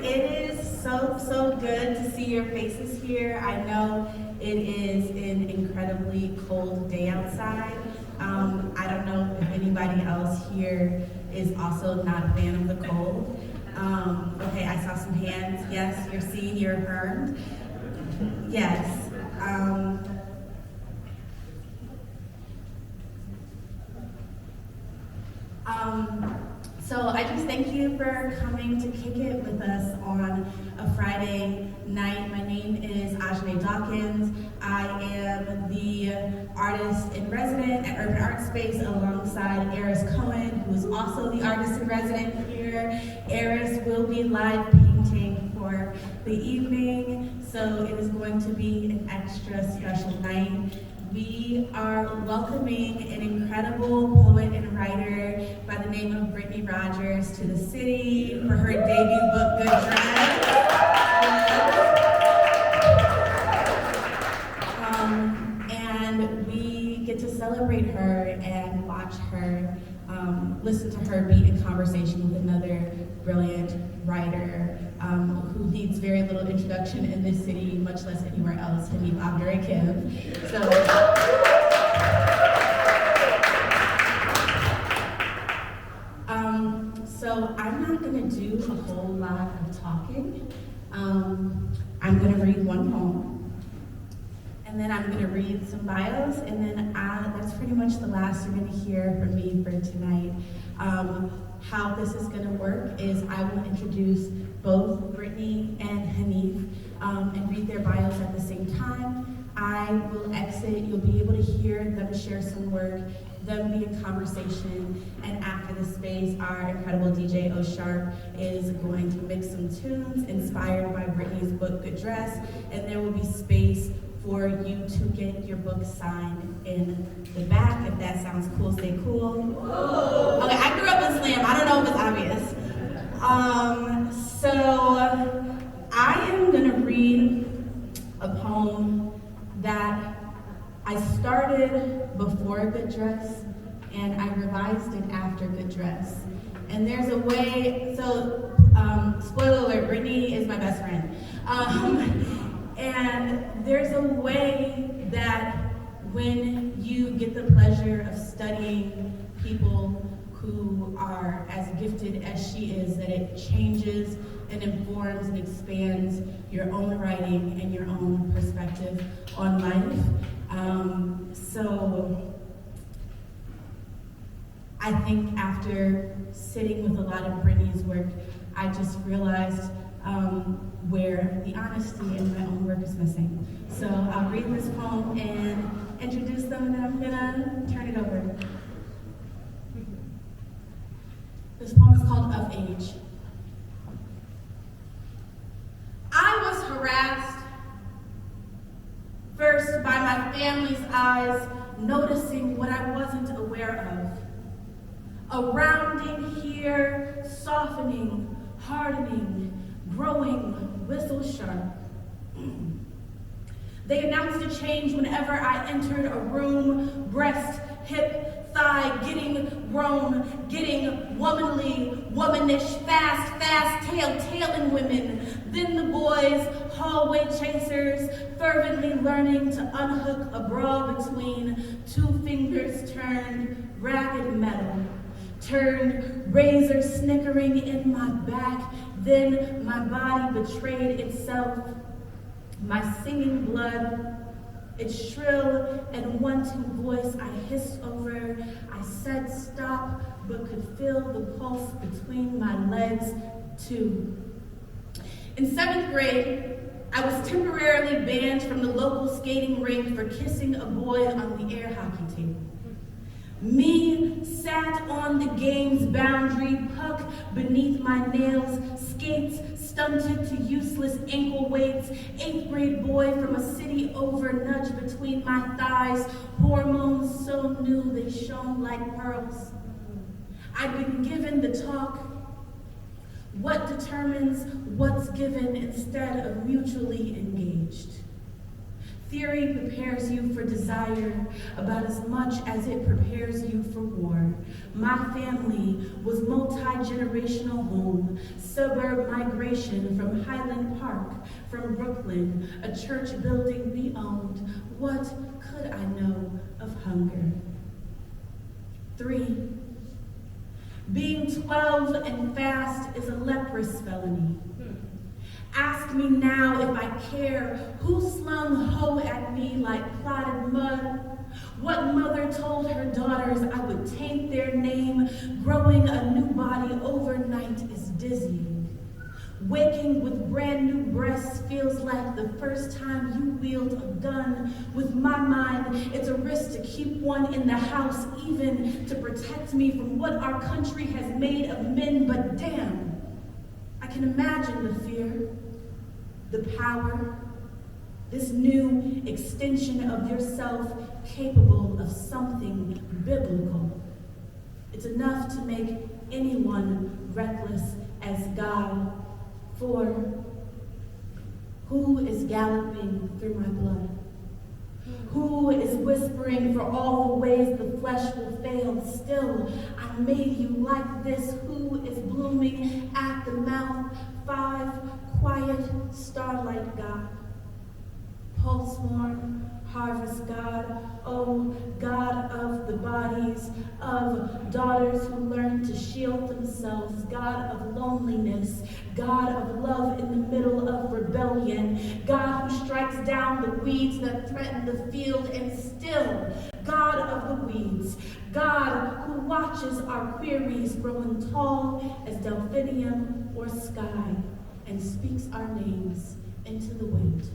It is so good to see your faces here. I know it is an incredibly cold day outside. I don't know if anybody else here is also not a fan of the cold. Okay, I saw some hands. Yes, you're seen, you're affirmed. Yes. So I just thank you for coming to kick it with us on a Friday night. My name is Ajanaé Dawkins. I am the artist in resident at Urban Art Space alongside Arris Cohen, who is also the artist in resident here. Arris will be live painting for the evening, so it is going to be an extra special night. We are welcoming an incredible poet and writer by the name of Brittany Rogers to the city for her debut book, Good Dress. And we get to celebrate her and watch her, listen to her be in conversation with another brilliant writer who needs very little introduction in this city, much less anywhere else, Hanif Abdurraqib. So I'm not going to do a whole lot of talking. I'm going to read one poem, and then I'm going to read some bios, and then that's pretty much the last you're going to hear from me for tonight. How this is going to work is I will introduce both Brittany and Hanif and read their bios at the same time. I will exit. You'll be able to hear them share some work, them be in conversation, and after the space, our incredible DJ O'Sharp is going to mix some tunes inspired by Brittany's book, Good Dress, and there will be space for you to get your book signed in the back. If that sounds cool, say cool. Okay, I grew up in slam. I don't know if it's obvious. So I am gonna read a poem that I started before Good Dress and I revised it after Good Dress. And there's a way, so spoiler alert, Brittany is my best friend. And there's a way that when you get the pleasure of studying people who are as gifted as she is, that it changes and informs and expands your own writing and your own perspective on life. So I think after sitting with a lot of Brittany's work, I just realized where the honesty in my own work is missing. So I'll read this poem and introduce them, and then I'm gonna turn it over. This poem is called Of Age. I was harassed, first by my family's eyes, noticing what I wasn't aware of. A rounding here, softening, hardening, growing, whistle sharp. They announced a change whenever I entered a room, breast, hip, thigh, getting grown, getting womanly, womanish, fast, tailing women. Then the boys, hallway chasers, fervently learning to unhook a bra between two fingers turned ragged metal, turned razor snickering in my back. Then my body betrayed itself. My singing blood, its shrill and wanting voice I hissed over. I said stop, but could feel the pulse between my legs too. In 7th grade, I was temporarily banned from the local skating rink for kissing a boy on the air hockey team. Me sat on the game's boundary, puck beneath my nails, skates stunted to useless ankle weights, 8th grade boy from a city over nudge between my thighs, hormones so new they shone like pearls. I'd been given the talk. What determines what's given instead of mutually engaged? Theory prepares you for desire about as much as it prepares you for war. My family was multi-generational home, suburb migration from Highland Park, from Brooklyn, a church building we owned. What could I know of hunger? 3. Being 12 and fast is a leprous felony. Ask me now if I care who slung hoe at me like clotted mud. What mother told her daughters I would taint their name? Growing a new body overnight is dizzying. Waking with brand new breasts feels like the first time you wield a gun. With my mind, it's a risk to keep one in the house, even to protect me from what our country has made of men. But damn, I can imagine the fear, the power, this new extension of yourself capable of something biblical. It's enough to make anyone reckless as God. For who is galloping through my blood? Who is whispering for all the ways the flesh will fail? Still, I made you like this. Who is blooming at the mouth? 5, quiet starlight God. Pulse warm, harvest God, oh God of the bodies, of daughters who learn to shield themselves, God of loneliness, God of love in the middle of rebellion, God who strikes down the weeds that threaten the field, and still, God of the weeds, God who watches our queries growing tall as delphinium or sky, and speaks our names into the wind.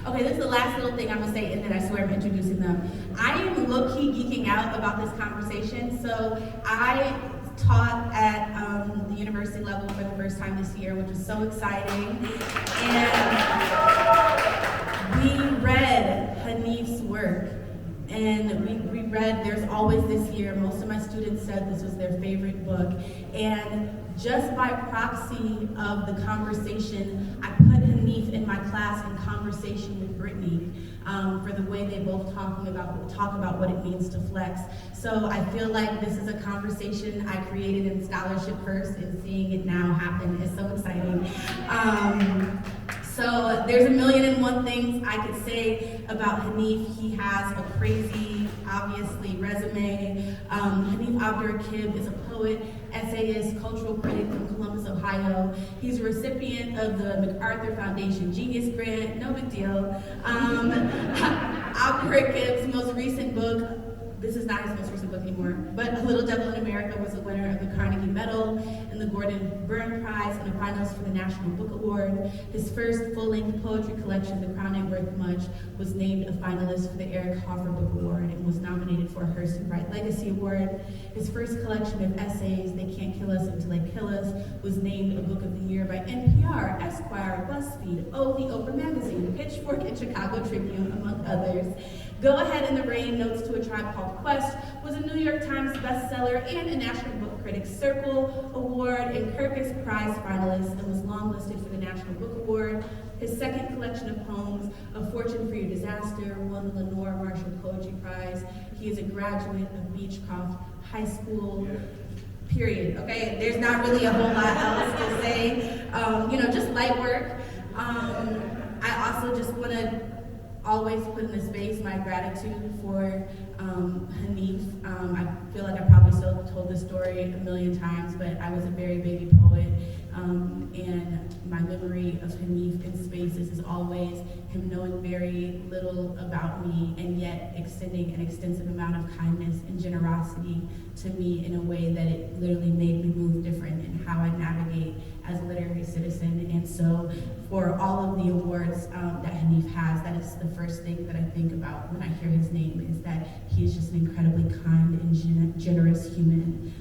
Okay, this is the last little thing I'm gonna say, and then I swear I'm introducing them. I am low-key geeking out about this conversation. So I taught at the university level for the first time this year, which was so exciting. And we read Hanif's work. And we read There's Always This Year. Most of my students said this was their favorite book. And just by proxy of the conversation, I put Hanif in my class in conversation with Brittany for the way they both talk about what it means to flex. So I feel like this is a conversation I created in scholarship first, and seeing it now happen is so exciting. So there's 1,000,001 things I could say about Hanif. He has a crazy, obviously, resume. Hanif Abdurraqib is a poet, essayist, cultural critic from Columbus, Ohio. He's a recipient of the MacArthur Foundation Genius Grant, no big deal. Abdurraqib's most recent book, this is not his most recent book anymore, but A Little Devil in America was the winner of the Carnegie Medal and the Gordon Byrne Prize and the finalist for the National Book Award. His first full-length poetry collection, The Crown Ain't Worth Much, was named a finalist for the Eric Hoffer Book Award and was nominated for a Hearst and Wright Legacy Award. His first collection of essays, They Can't Kill Us Until They Kill Us, was named a Book of the Year by NPR, Esquire, BuzzFeed, O, The Oprah Magazine, Pitchfork, and Chicago Tribune, among others. Go Ahead in the Rain, Notes to a Tribe Called Quest, was a New York Times bestseller and a National Book Critics Circle Award and Kirkus Prize finalist, and was longlisted for the National Book Award. His second collection of poems, A Fortune for Your Disaster, won the Lenore Marshall Poetry Prize. He is a graduate of Beechcroft High School. Period. Okay, there's not really a whole lot else to say. Just light work. I also just want to always put in the space my gratitude for Hanif. I feel like I probably still told this story 1,000,000 times, but I was a very baby poet, and my memory of Hanif in spaces is always him knowing very little about me and yet extending an extensive amount of kindness and generosity to me in a way that it literally made me move different in how I navigate as a literary citizen. And so for all of the awards that Hanif has, that is the first thing that I think about when I hear his name, is that he is just an incredibly kind and generous human.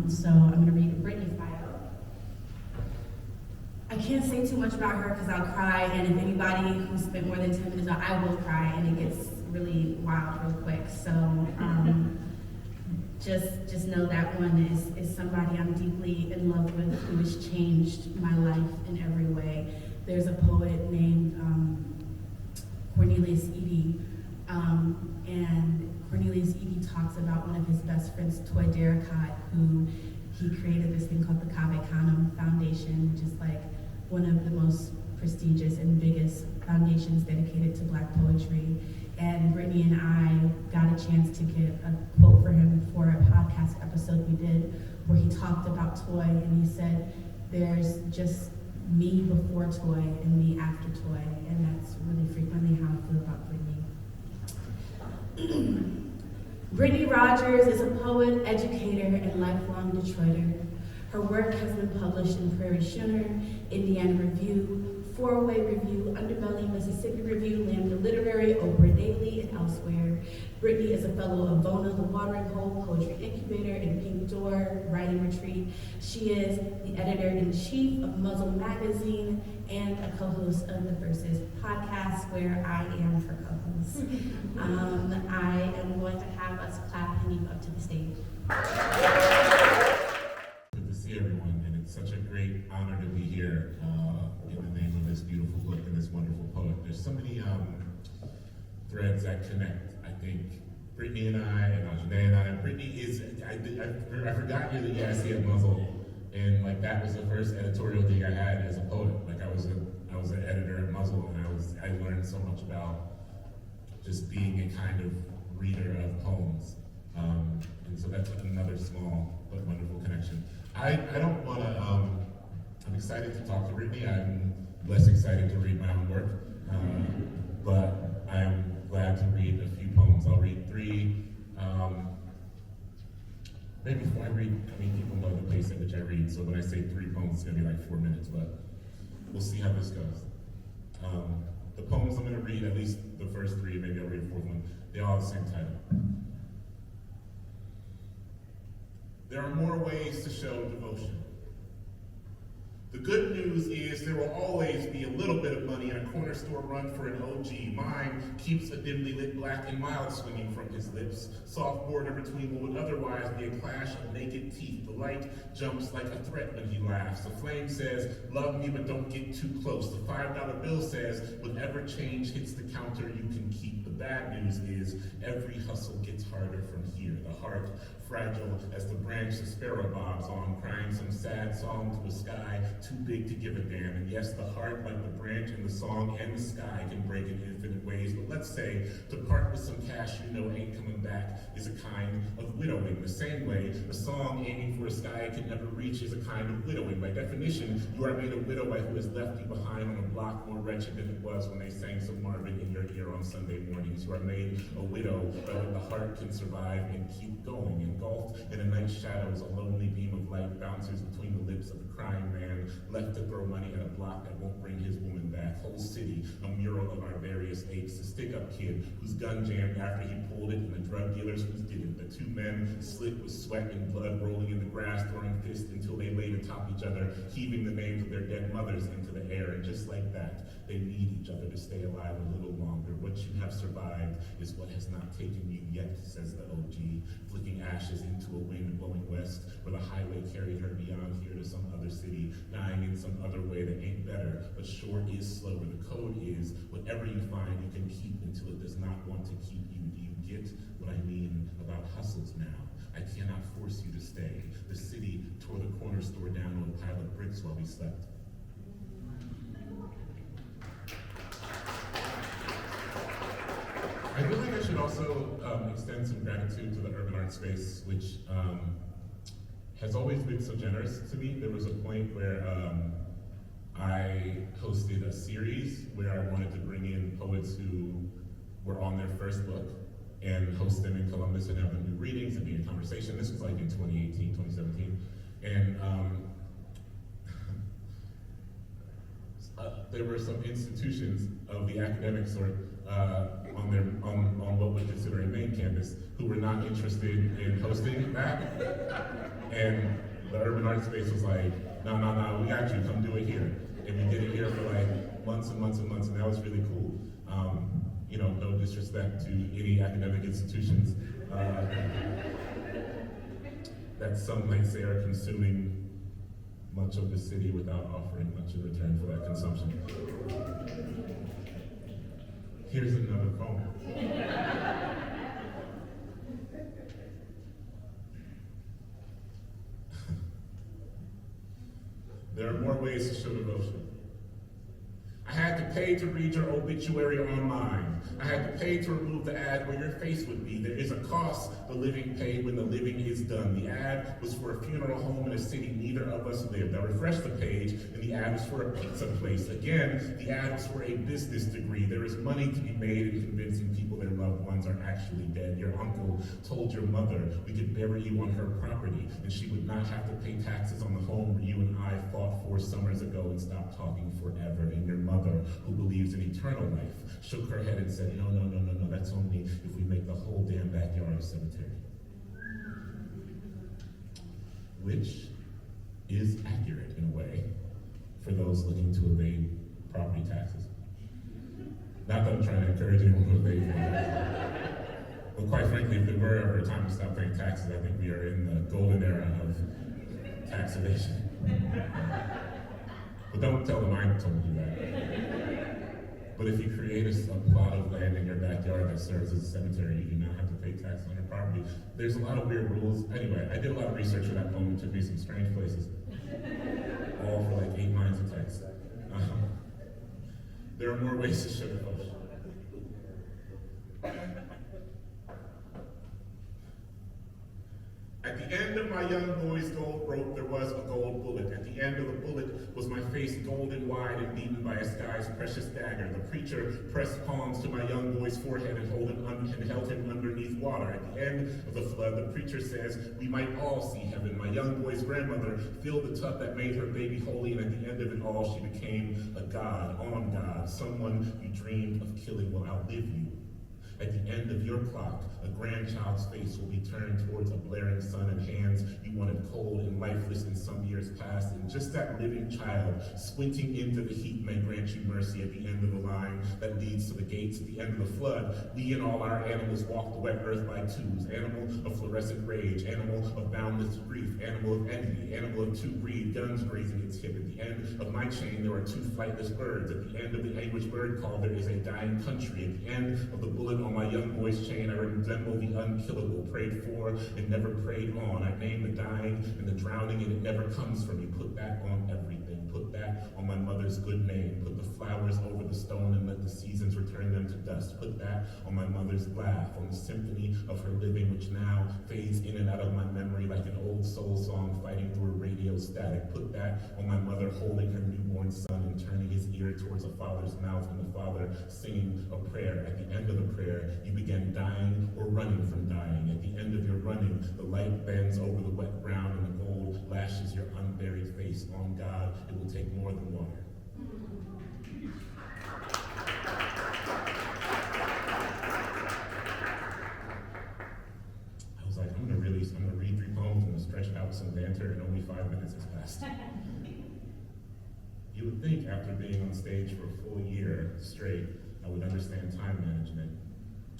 So I'm going to read Brittany's bio. I can't say too much about her because I'll cry, and if anybody who spent more than 10 minutes on, I will cry, and it gets really wild real quick. So just know that one is somebody I'm deeply in love with, who has changed my life in every way. There's a poet named Cornelius Eady, and Cornelius Eady talks about one of his best friends, Toy Darracott, who he created this thing called the Cave Canem Foundation, which is like one of the most prestigious and biggest foundations dedicated to Black poetry. And Brittany and I got a chance to get a quote for him for a podcast episode we did where he talked about Toy, and he said, there's just me before Toy and me after Toy, and that's really frequently how I feel about Brittany. Brittany Rogers is a poet, educator, and lifelong Detroiter. Her work has been published in Prairie Schooner, Indiana Review, Four-Way Review, Underbelly, Mississippi Review, Lambda Literary, Oprah Daily, and elsewhere. Brittany is a fellow of Bona, The Watering Hole, Poetry Incubator, and Pink Door Writing Retreat. She is the editor-in-chief of Muzzle Magazine and a co-host of the Versus podcast, where I am her co-host. I am going to have us clap Hanif up to the stage. Good to see everyone, and it's such a great honor to be here in the name of this beautiful book and this wonderful poet. There's so many threads that connect. I think Brittany and I, and Ajanaé and I, Brittany is, I forgot you're the EIC at Muzzle, and like that was the first editorial thing I had as a poet. Like I was an editor at Muzzle, and I learned so much about just being a kind of reader of poems. And so that's another small but wonderful connection. I don't want to, I'm excited to talk to Brittany. I'm less excited to read my own work, but I'm glad to read a few poems. I'll read three. Maybe before I read, I mean, people know the pace at which I read, so when I say 3 poems, it's gonna be like 4 minutes, but we'll see how this goes. The poems I'm gonna read, at least the first 3, maybe I'll read a 4th one, they all have the same title. There are more ways to show devotion. The good news is there will always be a little bit of money in a corner store run for an OG. Mine keeps a dimly lit black and mild swinging from his lips. Soft border between what would otherwise be a clash of naked teeth. The light jumps like a threat when he laughs. The flame says, love me but don't get too close. The $5 bill says, whatever change hits the counter you can keep. The bad news is every hustle gets harder from here. The heart fragile as the branch the sparrow bobs on, crying some sad song to a sky too big to give a damn. And yes, the heart, like the branch and the song and the sky, can break in infinite ways. But let's say to part with some cash you know ain't coming back is a kind of widowing. The same way a song aiming for a sky it can never reach is a kind of widowing. By definition, you are made a widow by who has left you behind on a block more wretched than it was when they sang some Marvin in your ear on Sunday mornings. You are made a widow by what the heart can survive and keep going. Engulfed in a night's shadows, a lonely beam of light bounces between the lips of a crying man, left to throw money at a block that won't bring his woman back. Whole city, a mural of our various aches. The stick-up kid whose gun jammed after he pulled it, and the drug dealers who didn't. The 2 men slit with sweat and blood, rolling in the grass, throwing fists until they laid atop each other, heaving the names of their dead mothers into the air. And just like that, they need each other to stay alive a little longer. What you have survived is what has not taken you yet, says the OG, flicking ashes into a wind blowing west, where the highway carried her beyond here to some other city, dying in some other way that ain't better, but sure is slower. The code is, whatever you find you can keep until it does not want to keep you. Do you get what I mean about hustles now? I cannot force you to stay. The city tore the corner store down with a pile of bricks while we slept. I feel like I should also extend some gratitude to the urban art space, which has always been so generous to me. There was a point where I hosted a series where I wanted to bring in poets who were on their first book and host them in Columbus and have them do readings and be in conversation. This was like in 2018, 2017. And there were some institutions of the academic sort on what we consider a main campus who were not interested in hosting that. And the urban art space was like, no, we got you, come do it here. And we did it here for like months and months and months, and that was really cool. No disrespect to any academic institutions that some might say are consuming much of the city without offering much in return for that consumption. Here's another poem. There are more ways to show devotion. I had to pay to read your obituary online. I had to pay to remove the ad where your face would be. There is a cost the living pay when the living is done. The ad was for a funeral home in a city neither of us lived. I refreshed the page, and the ad was for a pizza place. Again, the ad was for a business degree. There is money to be made in convincing people their loved ones are actually dead. Your uncle told your mother we could bury you on her property, and she would not have to pay taxes on the home where you and I fought 4 summers ago and stopped talking forever. And your mother, who believes in eternal life, shook her head and said, no, that's only if we make the whole damn backyard a cemetery. Which is accurate in a way for those looking to evade property taxes. Not that I'm trying to encourage anyone to evade taxes. But quite frankly, if there were ever a time to stop paying taxes, I think we are in the golden era of tax evasion. But don't tell them I told you that. But if you create a plot of land in your backyard that serves as a cemetery, you do not have to pay tax on your property. There's a lot of weird rules. Anyway, I did a lot of research for that poem. It took me some strange places. All for like 8 lines of text. There are more ways to show devotion. At the end of my young boy's gold rope, there was a gold bullet. At the end of the bullet was my face golden wide and beaten by a sky's precious dagger. The preacher pressed palms to my young boy's forehead and held him underneath water. At the end of the flood, the preacher says, we might all see heaven. My young boy's grandmother filled the tub that made her baby holy, and at the end of it all, she became a god on God. Someone you dreamed of killing will outlive you. At the end of your clock, a grandchild's face will be turned towards a blaring sun, and hands you wanted cold and lifeless in some years past. And just that living child, squinting into the heat, may grant you mercy at the end of the line that leads to the gates. At the end of the flood, we and all our animals walk the wet earth by twos. Animal of fluorescent rage, animal of boundless grief, animal of envy, animal of 2 greed, guns grazing its hip. At the end of my chain, there are 2 flightless birds. At the end of the anguished bird call, there is a dying country. At the end of the bullet on my young boy's chain, I resemble the unkillable, prayed for and never prayed on. I name the dying and the drowning, and it never comes from me. Put that on everything. Put that on my mother's good name. Put the flowers over the stone and let the seasons return them to dust. Put that on my mother's laugh, on the symphony of her living, which now fades in and out of my memory like an old soul song fighting through a radio static. Put that on my mother holding her newborn son and turning his ear towards a father's mouth, and the father singing a prayer. At the end of the prayer, you begin dying or running from dying. At the end of your running, the light bends over the wet ground and the gold lashes your unburied face. On God, it will take more than water. I was like, I'm gonna read 3 poems and stretch out some banter, and only 5 minutes has passed. You would think after being on stage for a full year straight, I would understand time management.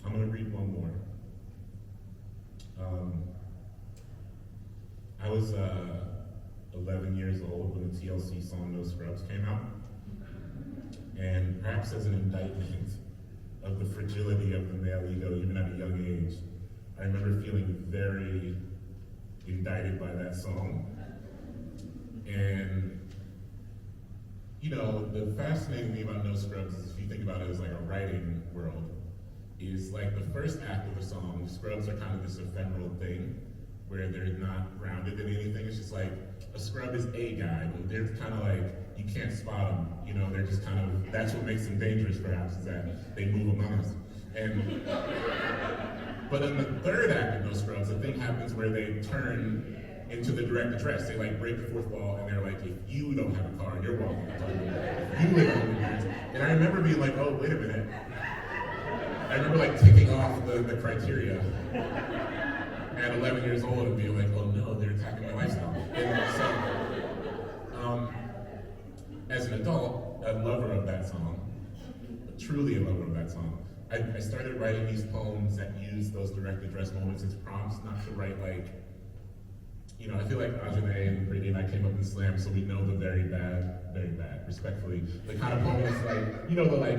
I'm gonna read one more. I was 11 years old when the TLC song No Scrubs came out. And perhaps as an indictment of the fragility of the male ego, even at a young age, I remember feeling very indicted by that song. And, the fascinating thing about No Scrubs is, if you think about it as like a writing world, is like the first act of the song, Scrubs are kind of this ephemeral thing where they're not grounded in anything. It's just like, a scrub is a guy, but they're kind of like, you can't spot them, they're just kind of, that's what makes them dangerous perhaps, is that they move among us. And, but in the third act of No Scrubs, the thing happens where they turn into the direct address. They like break the 4th wall, and they're like, if you don't have a car, you're welcome to talk about it. If you live on the parents. And I remember being like, oh, wait a minute. I remember like ticking off the criteria at 11 years old and being like, oh no, they're attacking my lifestyle. And so, as an adult, a lover of that song, truly a lover of that song. I started writing these poems that use those direct address moments as prompts, not to write like, you know, I feel like Ajanaé and Brittany and I came up in slam, so we know the very bad, respectfully, the kind of poems like, you know, the like,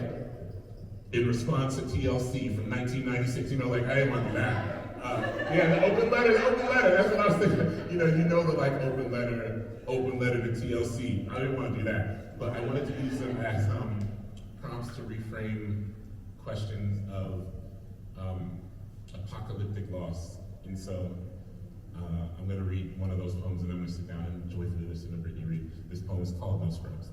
in response to TLC from 1996, you know, like, I didn't want that. Yeah, the open letter, that's what I was thinking. You know the like open letter to TLC. I didn't want to do that, but I wanted to use them as prompts to reframe questions of apocalyptic loss. And so I'm going to read one of those poems, and I'm going to sit down and joyfully listen to Brittany read. This poem is called No Scrubs.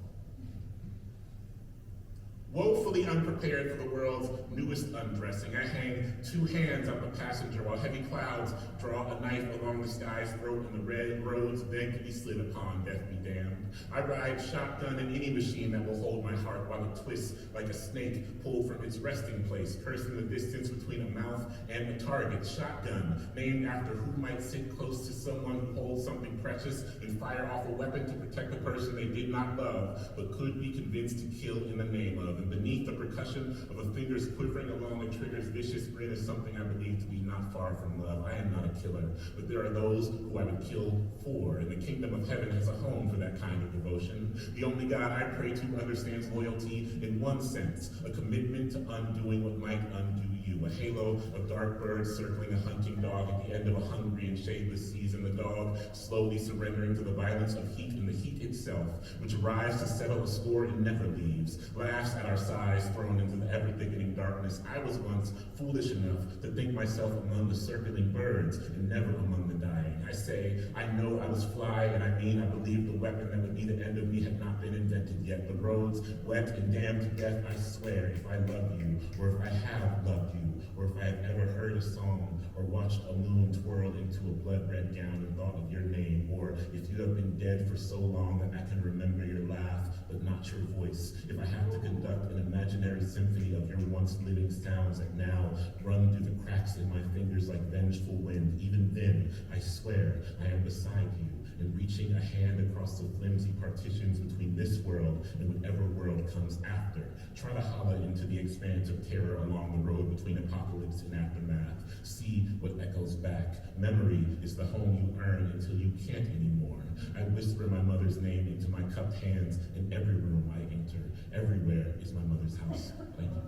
Woefully unprepared for the world's newest undressing, I hang 2 hands on the passenger while heavy clouds draw a knife along the sky's throat and the red roads beg to be slid upon, death be damned. I ride shotgun in any machine that will hold my heart while it twists like a snake pulled from its resting place, cursing the distance between a mouth and a target. Shotgun, named after who might sit close to someone who holds something precious and fire off a weapon to protect a person they did not love, but could be convinced to kill in the name of. And beneath the percussion of a fingers quivering along the trigger's vicious grin is something I believe to be not far from love. I am not a killer, but there are those who I would kill for, and the kingdom of heaven has a home for that kind of devotion. The only God I pray to understands loyalty in one sense, a commitment to undoing what might undo you, a halo of dark birds circling a hunting dog at the end of a hungry and shadeless season, the dog slowly surrendering to the violence of heat and the heat itself, which arrives to settle a score and never leaves, laughs at our size thrown into the ever-thickening darkness. I was once foolish enough to think myself among the circling birds and never among the dying. I say, I know I was fly, and I mean I believe the weapon that would be the end of me had not been invented yet. The roads wet and damned to death, I swear, if I love you, or if I have loved you, or if I have ever heard a song, or watched a moon twirl into a blood-red gown and thought of your name, or if you have been dead for so long that I can remember your laugh, but not your voice, if I have to conduct an imaginary symphony of your once living sounds that now run through the cracks in my fingers like vengeful wind, even then, I swear, I am beside you, and reaching a hand across the flimsy partitions between this world and whatever world comes after. Try to holler into the expanse of terror along the road between apocalypse and aftermath. See what echoes back. Memory is the home you earn until you can't anymore. I whisper my mother's name into my cupped hands in every room I enter. Everywhere is my mother's house. Thank you.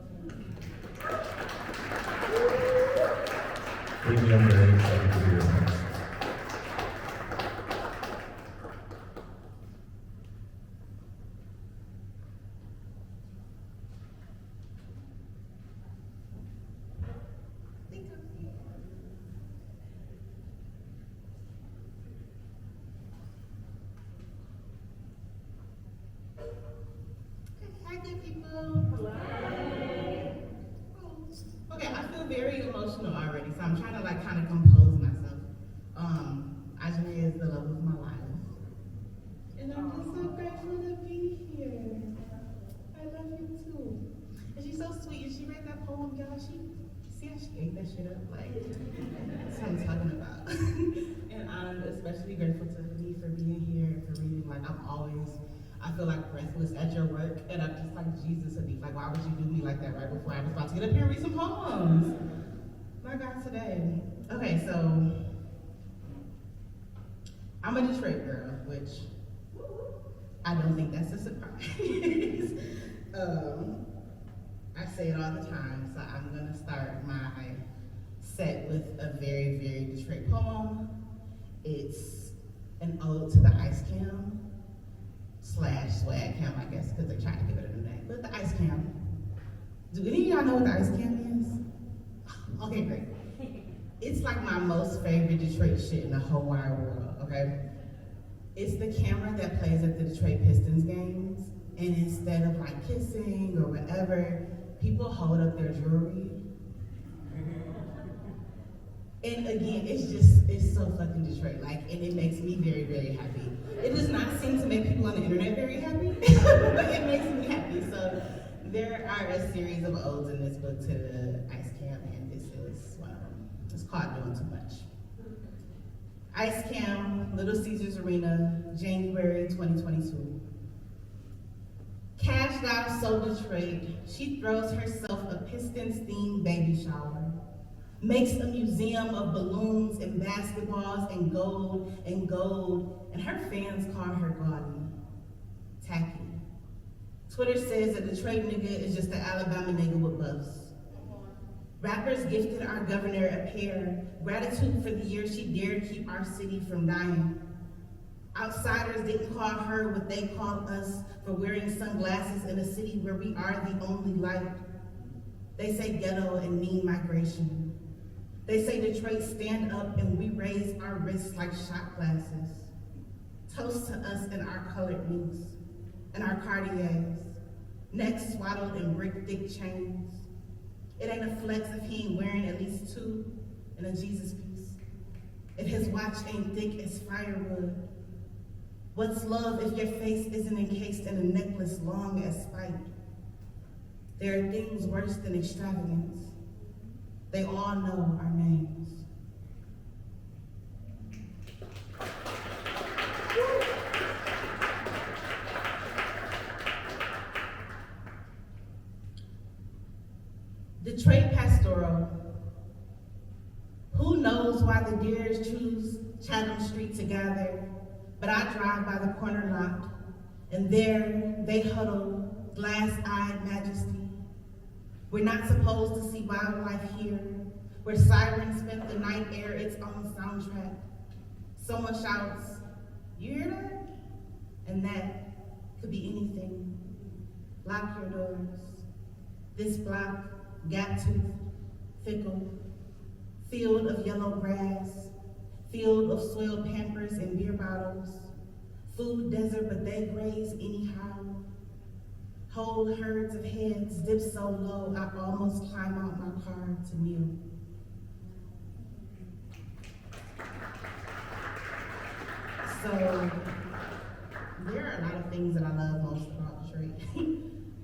Brittany, I'm very excited to hear your voice. Okay, I feel very emotional already, so I'm trying to like kind of compose myself. Ajanaé is the love of my life. And I'm just so grateful to be here. I love you too. And she's so sweet, and she read that poem, y'all. See how she ate that shit up? Like, that's what I'm talking about. And I'm especially grateful to me for being here and for reading. Like, I feel like breathless at your work, and I'm just like, Jesus, Hanif, like, why would you do me like that right before I was about to get up here and read some poems? My God, today. Okay, so, I'm a Detroit girl, which I don't think that's a surprise. I say it all the time, so I'm gonna start my set with a very, very Detroit poem. It's an ode to the ice cam. /swag cam, I guess, because they tried to give it a new name. But the ice cam. Do any of y'all know what the ice cam is? Okay, great. It's like my most favorite Detroit shit in the whole wide world, okay? It's the camera that plays at the Detroit Pistons games, and instead of like kissing or whatever, people hold up their jewelry. And again, it's so fucking Detroit, like, and it makes me very, very happy. It does not seem to make people on the internet very happy, but it makes me happy. So there are a series of odes in this book to the ice cam, and this is one of them. It's called Doing Too Much. Ice cam, Little Caesars Arena, January 2022. Cashed out, so Detroit, she throws herself a Pistons-themed baby shower, makes a museum of balloons and basketballs and gold, and her fans call her gaudy, tacky. Twitter says that Detroit nigga is just an Alabama nigga with buffs. Rappers gifted our governor a pair, gratitude for the year she dared keep our city from dying. Outsiders didn't call her what they call us for wearing sunglasses in a city where we are the only light. They say ghetto and mean migration. They say Detroit stand up and we raise our wrists like shot glasses. Toast to us and our colored minks and our Cartiers, necks swaddled in brick thick chains. It ain't a flex if he ain't wearing at least two in a Jesus piece. If his watch ain't thick as firewood. What's love if your face isn't encased in a necklace long as spite? There are things worse than extravagance. They all know our names. Detroit Pastoral. Who knows why the deers choose Chatham Street to gather? But I drive by the corner lot, and there they huddle, glass-eyed majesty. We're not supposed to see wildlife here, where sirens spent the night air its own soundtrack. Someone shouts, "You hear that?" And that could be anything. Lock your doors. This block, gap-toothed, fickle, field of yellow grass, field of soiled Pampers and beer bottles, food desert, but they graze anyhow. Whole herds of heads dip so low, I almost climb out my car to kneel. So, there are a lot of things that I love most about Detroit.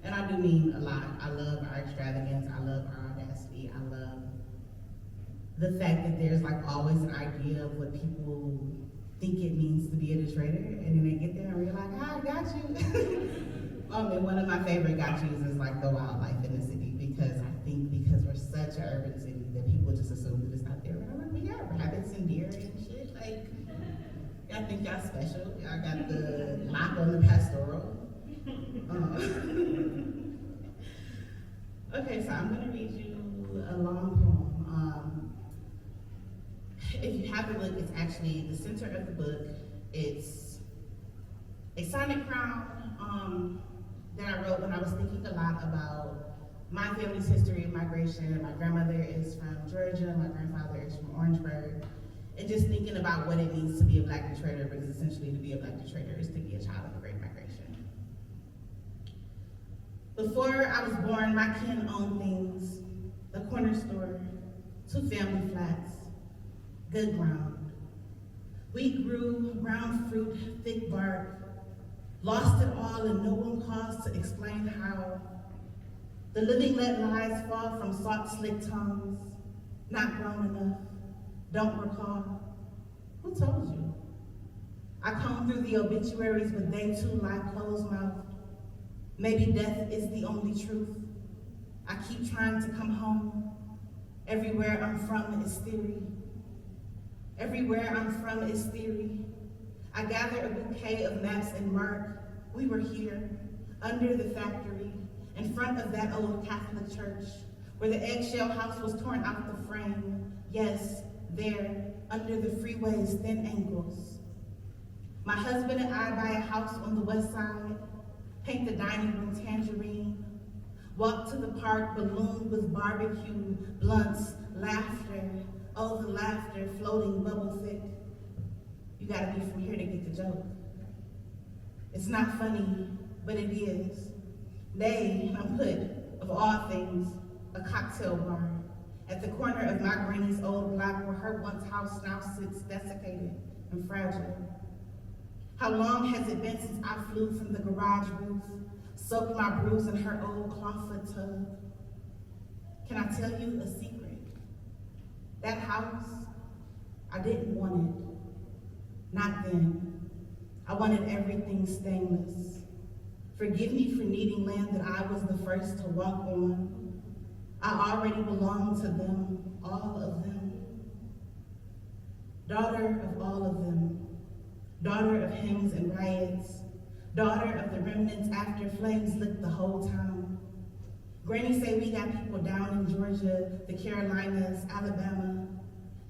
And I do mean a lot. I love our extravagance, I love our audacity, I love the fact that there's like always an idea of what people think it means to be a Detroiter, and then they get there and we're like, I got you. And one of my favorite got yous is like the wildlife in the city, because I think because we're such an urban city that people just assume that it's not there. And I'm like, we got rabbits and deer and shit. Like, y'all think y'all special. Y'all got the lock on the pastoral. Okay, so I'm gonna read you a long poem. If you have a look, it's actually the center of the book. It's a sonnet crown that I wrote when I was thinking a lot about my family's history of migration. My grandmother is from Georgia, my grandfather is from Orangeburg, and just thinking about what it means to be a Black Detroiter, because essentially to be a Black Detroiter is to be a child of the Great Migration. Before I was born, my kin owned things, a corner store, 2 family flats, good ground. We grew brown fruit, thick bark, lost it all and no one caused to explain how. The living let lies fall from salt-slick tongues, not grown enough, don't recall. Who told you? I comb through the obituaries, but they too lie closed-mouthed. Maybe death is the only truth. I keep trying to come home. Everywhere I'm from is theory. Everywhere I'm from is theory. I gather a bouquet of maps and mark. We were here, under the factory, in front of that old Catholic church, where the eggshell house was torn out the frame. Yes, there, under the freeway's thin angles. My husband and I buy a house on the west side, paint the dining room tangerine, walk to the park ballooned with barbecue, blunts, laughter, oh the laughter floating bubble thick. You gotta be from here to get the joke. It's not funny, but it is. They put, of all things, a cocktail bar at the corner of my granny's old block where her once house now sits desiccated and fragile. How long has it been since I flew from the garage roof, soaked my bruise in her old clawfoot tub? Can I tell you a secret? That house, I didn't want it. Not then. I wanted everything stainless. Forgive me for needing land that I was the first to walk on. I already belong to them, all of them. Daughter of all of them, daughter of hymns and riots, daughter of the remnants after flames licked the whole town. Granny say we got people down in Georgia, the Carolinas, Alabama.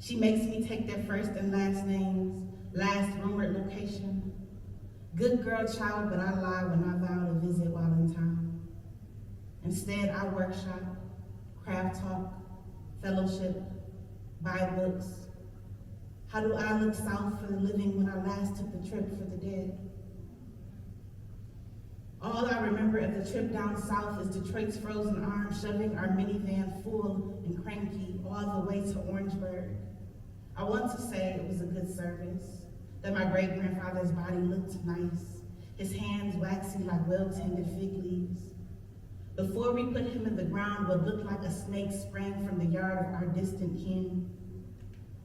She makes me take their first and last names, last rumored location. Good girl child, but I lie when I vow to visit while in town. Instead, I workshop, craft talk, fellowship, buy books. How do I look south for the living when I last took the trip for the dead? All I remember of the trip down south is Detroit's frozen arms shoving our minivan full and cranky all the way to Orangeburg. I want to say it was a good service, that my great-grandfather's body looked nice, his hands waxy like well-tended fig leaves. Before we put him in the ground, what looked like a snake sprang from the yard of our distant kin.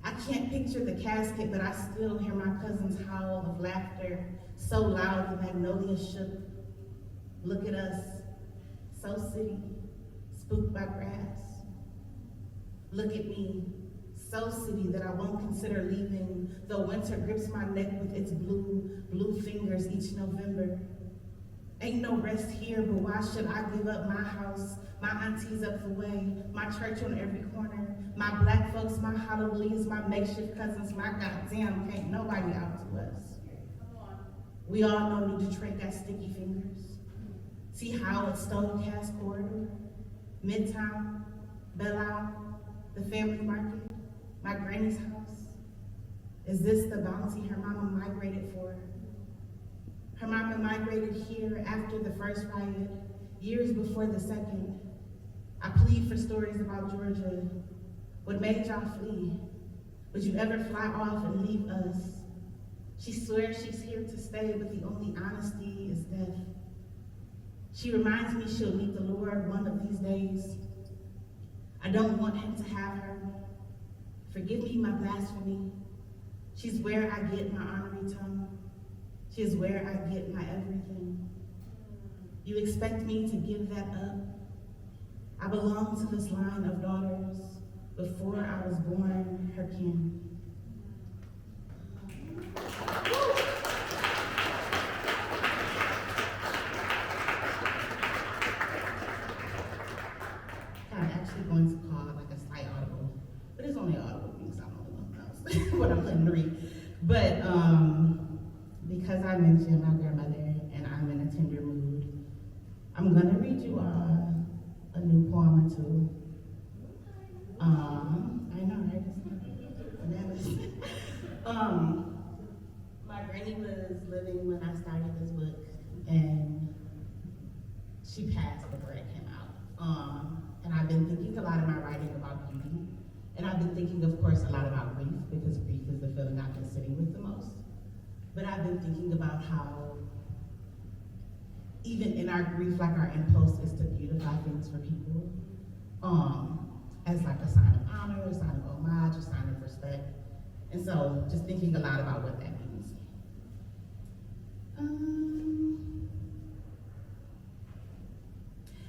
I can't picture the casket, but I still hear my cousin's howl of laughter, so loud the magnolia shook. Look at us, so city, spooked by grass. Look at me, so city that I won't consider leaving, though winter grips my neck with its blue fingers each November. Ain't no rest here, but why should I give up my house, my aunties up the way, my church on every corner, my black folks, my hallelujahs, my makeshift cousins, my goddamn, can't nobody out to us. We all know New Detroit got sticky fingers. See Howard Stonecast Corridor, Midtown, Belle Isle, the family market, my granny's house. Is this the bounty her mama migrated for? Her mama migrated here after the first riot, years before the second. I plead for stories about Georgia. What made y'all flee? Would you ever fly off and leave us? She swears she's here to stay, but the only honesty is death. She reminds me she'll meet the Lord one of these days. I don't want him to have her. Forgive me my blasphemy. She's where I get my honorary tongue. She is where I get my everything. You expect me to give that up? I belong to this line of daughters before I was born her kin. I'm actually going to call it like a slight audible, but it's only audible because I'm the only one who knows what I'm planning to read. But because I mentioned my grandmother and I'm in a tender mood, I'm gonna read you a new poem or two. I know, right? My granny was living when I started this book, and she passed before it came out. And I've been thinking a lot in my writing about beauty, and I've been thinking, of course, a lot about grief, because grief is the feeling I've been sitting with the most. But I've been thinking about how even in our grief, like our impulse is to beautify things for people, as like a sign of honor, a sign of homage, a sign of respect. And so just thinking a lot about what that means.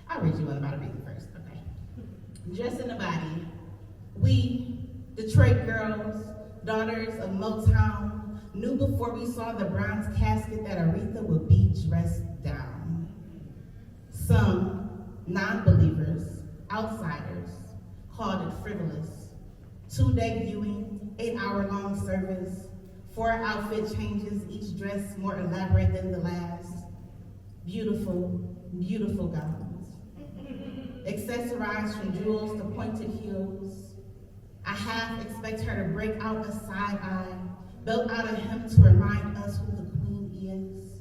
I'll read you one about a baby first, okay? Just in the body, we, Detroit girls, daughters of Motown, knew before we saw the bronze casket that Aretha would be dressed down. Some non-believers, outsiders, called it frivolous. 2-day viewing, 8-hour-long service, 4 outfit changes, each dress more elaborate than the last. Beautiful, beautiful gowns. Accessorized from jewels to pointed heels. I half expect her to break out a side eye, built out of him to remind us who the queen is.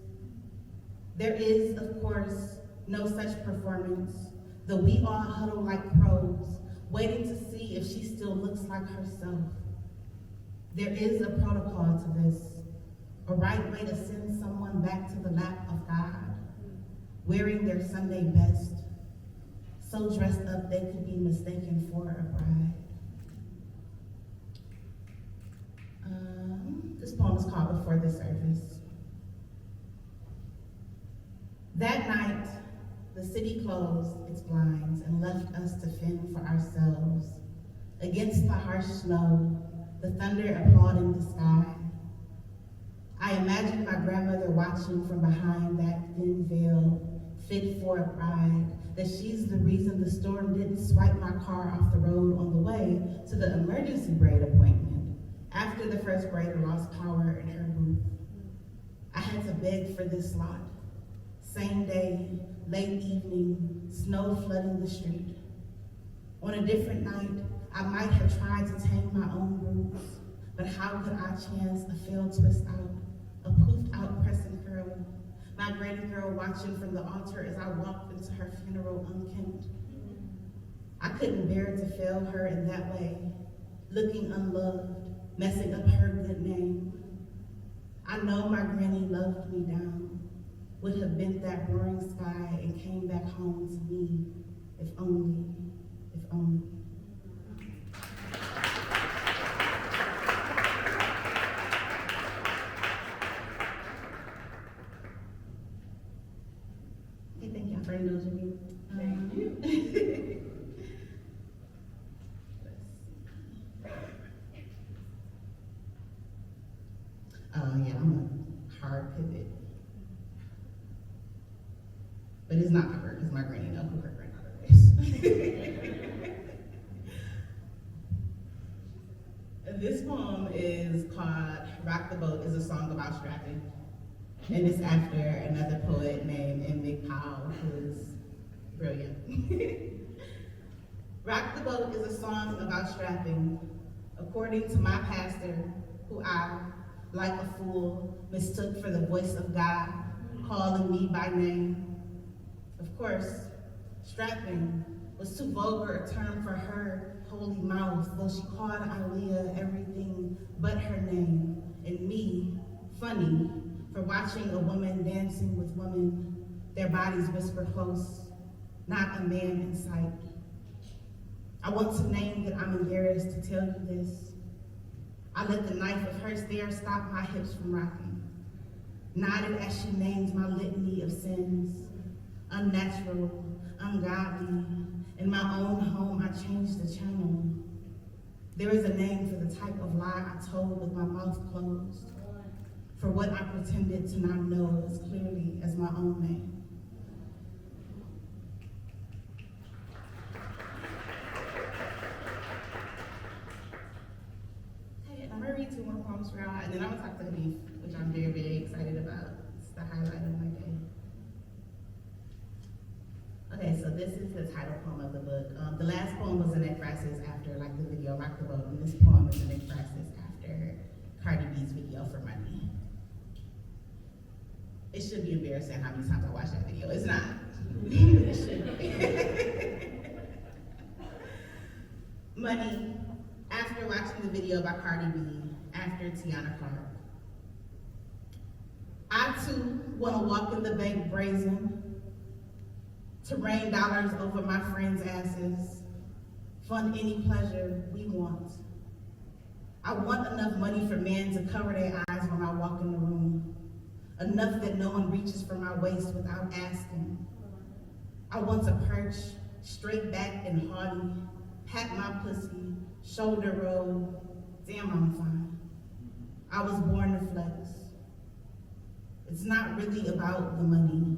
There is, of course, no such performance, though we all huddle like crows, waiting to see if she still looks like herself. There is a protocol to this, a right way to send someone back to the lap of God, wearing their Sunday best, so dressed up they could be mistaken for a bride. This poem is called Before the Service. That night, the city closed its blinds and left us to fend for ourselves. Against the harsh snow, the thunder applauding the sky. I imagined my grandmother watching from behind that thin veil, fit for a bride, that she's the reason the storm didn't swipe my car off the road on the way to the emergency braid appointment after the first braider lost power in her booth. I had to beg for this lot. Same day, late evening, snow flooding the street. On a different night, I might have tried to tame my own roots, but how could I chance a failed twist out, a poofed out crescent curl, my granny girl watching from the altar as I walked into her funeral unkempt. I couldn't bear to fail her in that way, looking unloved, messing up her good name. I know my granny loved me down, would have bent that roaring sky and came back home to me, if only, if only. Okay, thank y'all for indulging me. Thank you. Yeah, I'm a hard pivot. But it's not her, because my granny knows who her grandmother is. This poem is called Rock the Boat, is a song about strapping. And it's after another poet named M. Powell, who's brilliant. Rock the Boat is a song about strapping, according to my pastor, who I, like a fool, mistook for the voice of God, calling me by name. Of course, strapping was too vulgar a term for her holy mouth, though she called Aaliyah everything but her name, and me, funny, for watching a woman dancing with women, their bodies whisper close, not a man in sight. I want to name that I'm embarrassed to tell you this. I let the knife of her stare stop my hips from rocking, nodded as she named my litany of sins, unnatural, ungodly. In my own home, I changed the channel. There is a name for the type of lie I told with my mouth closed, for what I pretended to not know as clearly as my own name. Okay, I'm gonna read two more poems for y'all, and then I'm gonna talk to Hanif, which I'm very, very excited about. It's the highlight of my day. Okay, so this is the title poem of the book. The last poem was an ekphrasis after like the video Rock the Boat, and this poem is an ekphrasis after Cardi B's video for Money. It should be embarrassing how many times I watched that video. It's not. It should be. Money, after watching the video by Cardi B, after Tiana Clark. I too wanna walk in the bank brazen, to rain dollars over my friends' asses, fund any pleasure we want. I want enough money for men to cover their eyes when I walk in the room, enough that no one reaches for my waist without asking. I want to perch, straight back and haughty, pat my pussy, shoulder roll, damn I'm fine. I was born to flex. It's not really about the money.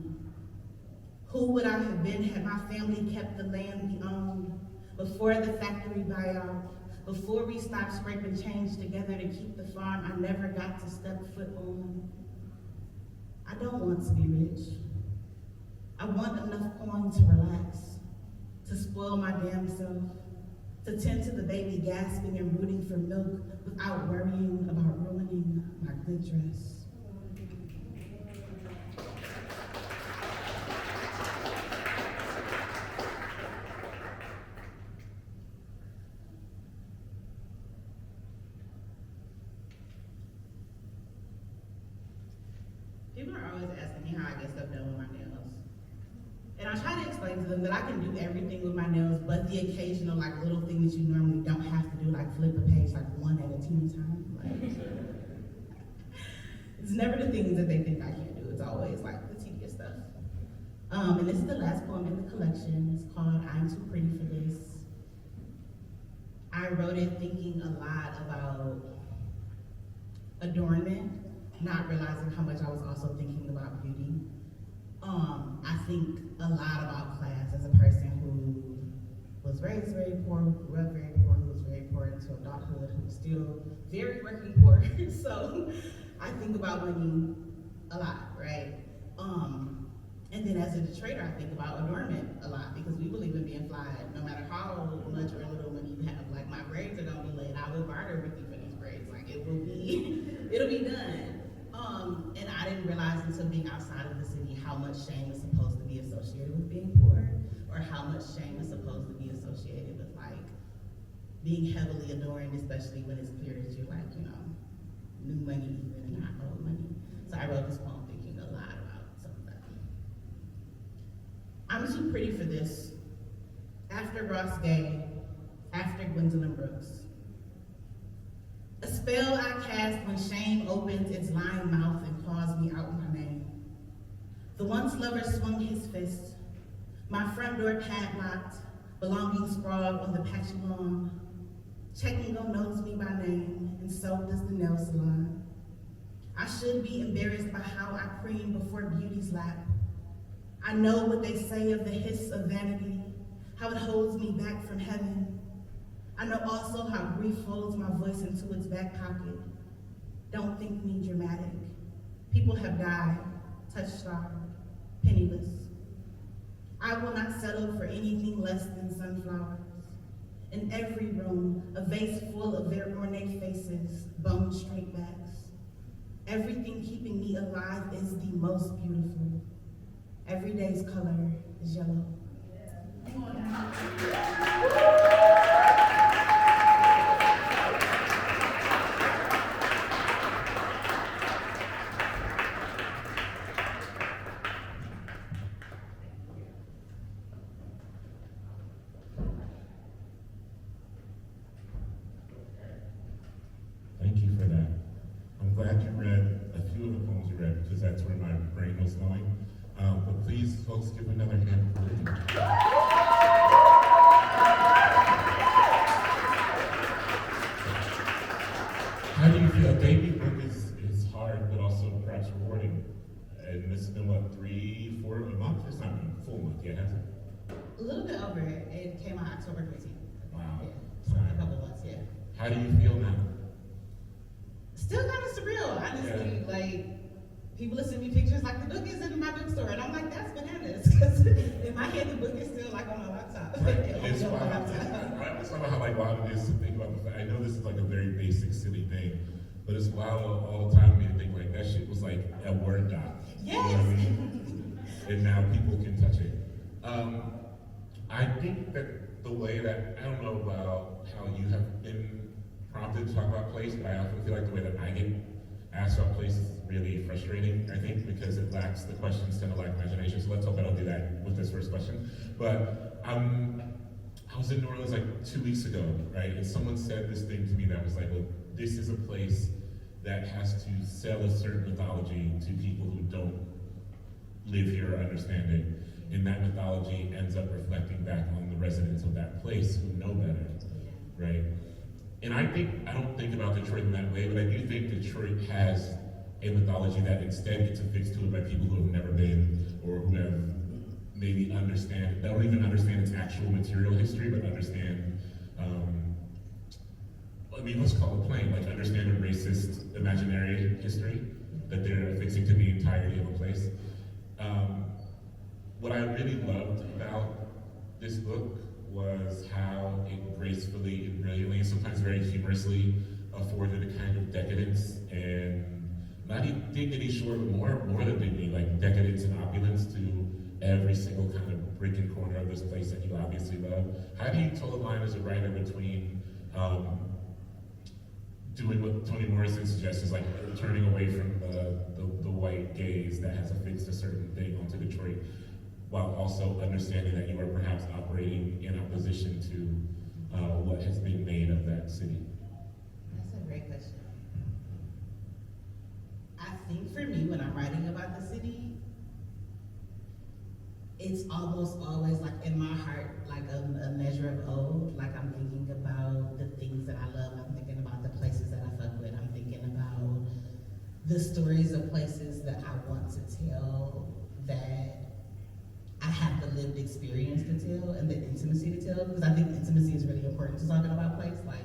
Who would I have been had my family kept the land we owned, before the factory buyout, before we stopped scraping change together to keep the farm I never got to step foot on? I don't want to be rich. I want enough coin to relax, to spoil my damn self, to tend to the baby gasping and rooting for milk without worrying about ruining my good dress. People are always asking me how I get stuff done with my nails. And I try to explain to them that I can do everything with my nails, but the occasional like little thing that you normally don't have to do, like flip a page like one at a teeny time. Like, it's never the things that they think I can't do. It's always like the tedious stuff. And this is the last poem in the collection. It's called I'm Too Pretty for This. I wrote it thinking a lot about adornment, not realizing how much I was also thinking about beauty. I think a lot about class as a person who was raised very poor, who grew up very poor, who was very poor into adulthood, who was still very working poor. So I think about money a lot, right? And then as a Detroiter, I think about adornment a lot because we believe in being fly no matter how much or little money you have. Like my braids are gonna be laid. I will barter with you for these braids. Like it will be, it'll be done. And I didn't realize until being outside of the city how much shame is supposed to be associated with being poor, or how much shame is supposed to be associated with like being heavily adorned, especially when it's clear that you're like, new money even and not old money. So I wrote this poem thinking a lot about some of that. I'm too pretty for this. After Ross Gay, after Gwendolyn Brooks. A spell I cast when shame opens its lying mouth and calls me out my name. The once lover swung his fist, my front door padlocked, belongings sprawled on the patchy lawn. Checkingo knows me by name, and so does the nail salon. I should be embarrassed by how I cream before beauty's lap. I know what they say of the hiss of vanity, how it holds me back from heaven. I know also how grief folds my voice into its back pocket. Don't think me dramatic. People have died, touch-starved, penniless. I will not settle for anything less than sunflowers. In every room, a vase full of their ornate faces, bone straight backs. Everything keeping me alive is the most beautiful. Every day's color is yellow. Thank you for that. I'm glad you read a few of the poems you read because that's where my brain was going. But please, folks, give another hand for Brittany. How do you feel? A debut book is hard, but also perhaps rewarding. And this has been, what, 3-4 a month? It's not been a full month yet, has it? A little bit over it. It came out October 13th. Wow. Yeah, so a couple months, yeah. How do you feel now? Still kind of surreal, honestly. Yeah. Like, people send me pictures like the book is in my bookstore, and I'm like, that's bananas, because in my head the book is still like on my laptop. Right. It's It's on my wild. laptop. Right. It's somehow like wild it is to think about the fact. I know this is like a very basic, silly thing, but it's wild all the time to me to think like that shit was like a Word doc. Yes. You know what I mean? And now people can touch it. I think that the way that, I don't know about how you have been prompted to talk about place, but I often feel like the way that I get asked about place is really frustrating, I think, because it lacks, the questions tend to lack imagination, so let's hope I don't do that with this first question. But I was in New Orleans like 2 weeks ago, right, and someone said this thing to me that was like, well, this is a place that has to sell a certain mythology to people who don't live here or understand it, and that mythology ends up reflecting back on the residents of that place who know better, right? And I don't think about Detroit in that way, but I do think Detroit has a mythology that instead gets affixed to it by people who have never been, or who have maybe that don't even understand its actual material history, but understand, let's call it plain, like understand a racist imaginary history that they're affixing to the entirety of a place. What I really loved about this book was how it gracefully and brilliantly, and sometimes very humorously, afforded a kind of decadence and not even dignity, sure, but more than dignity, like decadence and opulence to every single kind of brick and corner of this place that you obviously love. How do you toe the line as a writer between doing what Toni Morrison suggests, is like turning away from the white gaze that has affixed a certain thing onto Detroit, while also understanding that you are perhaps operating in opposition to what has been made of that city? That's a great question. I think for me, when I'm writing about the city, it's almost always like in my heart, like a measure of ode. Like I'm thinking about the things that I love. I'm thinking about the places that I fuck with. I'm thinking about the stories of places that I want to tell, that I have the lived experience to tell and the intimacy to tell. Because I think intimacy is really important to talking about place. Like,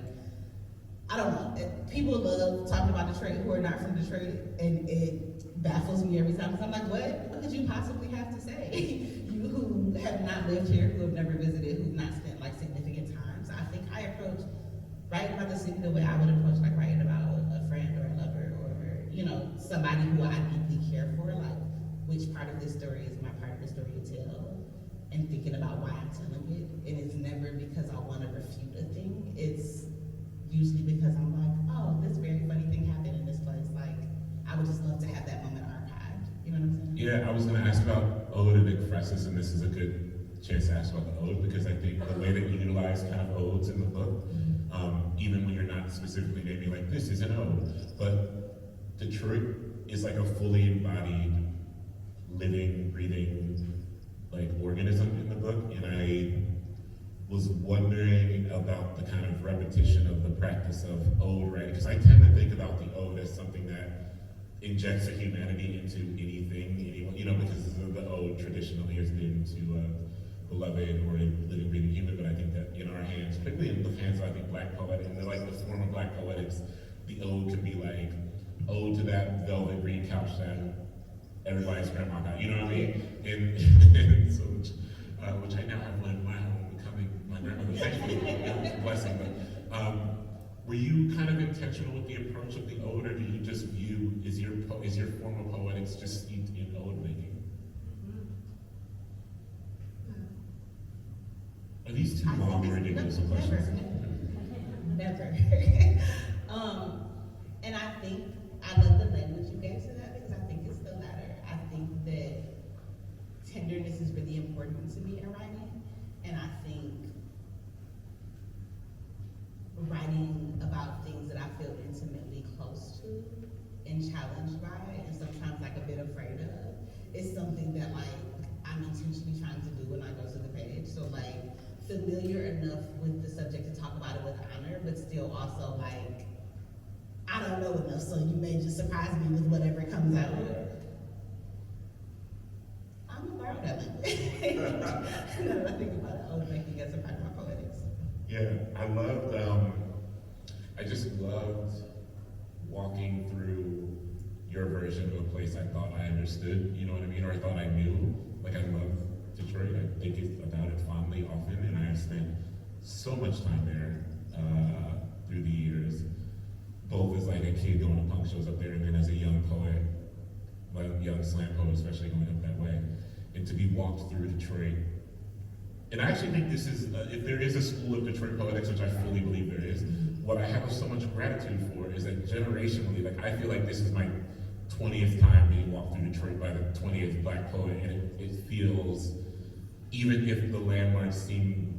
I don't know. People love talking about Detroit who are not from Detroit, and it baffles me every time. Because I'm like, what could you possibly have to say? You who have not lived here, who have never visited, who've not spent like significant time. So I think I approach writing about the city the way I would approach like writing about a friend or a lover or, you know, somebody who I deeply care for. Like, which part of this story is my part of the story to tell, and thinking about why I'm telling it. And it's never because I want to refute a thing. It's usually because I'm like, oh, this very funny thing happened in this place. Like, I would just love to have that moment archived. You know what I'm saying? Yeah, I was going to ask about ode and ekphrasis, and this is a good chance to ask about the ode, because I think the way that you utilize kind of odes in the book, even when you're not specifically naming like, this is an ode, but Detroit is like a fully embodied, living, breathing, like organism in the book, and I was wondering about the kind of repetition of the practice of ode writing, because I tend to think about the ode as something that injects a humanity into anything, anyone, you know, because the ode traditionally has been to a beloved or a living, breathing human, but I think that in our hands, particularly in the hands of, I think, Black poet, and the, like the form of Black poetics, the ode can be like, ode to that velvet green couch that everybody's grandma got, you know what I mean? And so, which I now have one in my home, becoming my grandmother, thankfully, it's a blessing, but were you kind of intentional with the approach of the ode, or do you just view, is your form of poetics just steeped in ode making? Are these too long or ridiculous questions? Never. And I think, I love the language you gave to that, because I think it's the latter. I think that tenderness is really important to me in writing, and I think writing about things that I feel intimately close to and challenged by, and sometimes like a bit afraid of, is something that like I'm intentionally trying to do when I go to the page. So like familiar enough with the subject to talk about it with honor, but still also like, I don't know enough, so you may just surprise me with whatever comes out. I'm gonna borrow that language. Now that I think about it, I was making as a part of my poetics. Yeah, I just loved walking through your version of a place I thought I understood, you know what I mean, or I thought I knew. Like, I love Detroit, I think about it fondly often, and I have spent so much time there through the years, both as like a kid going to punk shows up there, and then as a young poet, like young slam poet, especially going up that way, and to be walked through Detroit. And I actually think this is, if there is a school of Detroit poetics, which I fully believe there is, what I have so much gratitude for is that generationally, like I feel like this is my 20th time being walked through Detroit by the 20th Black poet, and it feels, even if the landmarks seem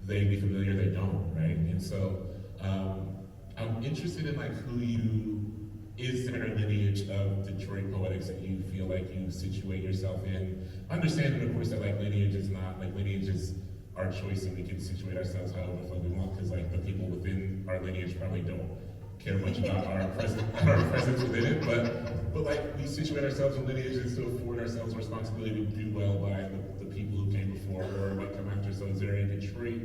vaguely familiar, they don't, right? And so I'm interested in like is there a lineage of Detroit poetics that you feel like you situate yourself in? Understanding, of course, that like lineage is not, like lineage is our choice and we can situate ourselves however the fuck we want, because like the people within our lineage probably don't care much about our presence within it, but like we situate ourselves in lineages to afford ourselves responsibility to do well by the people who came before or might come after. So is there a Detroit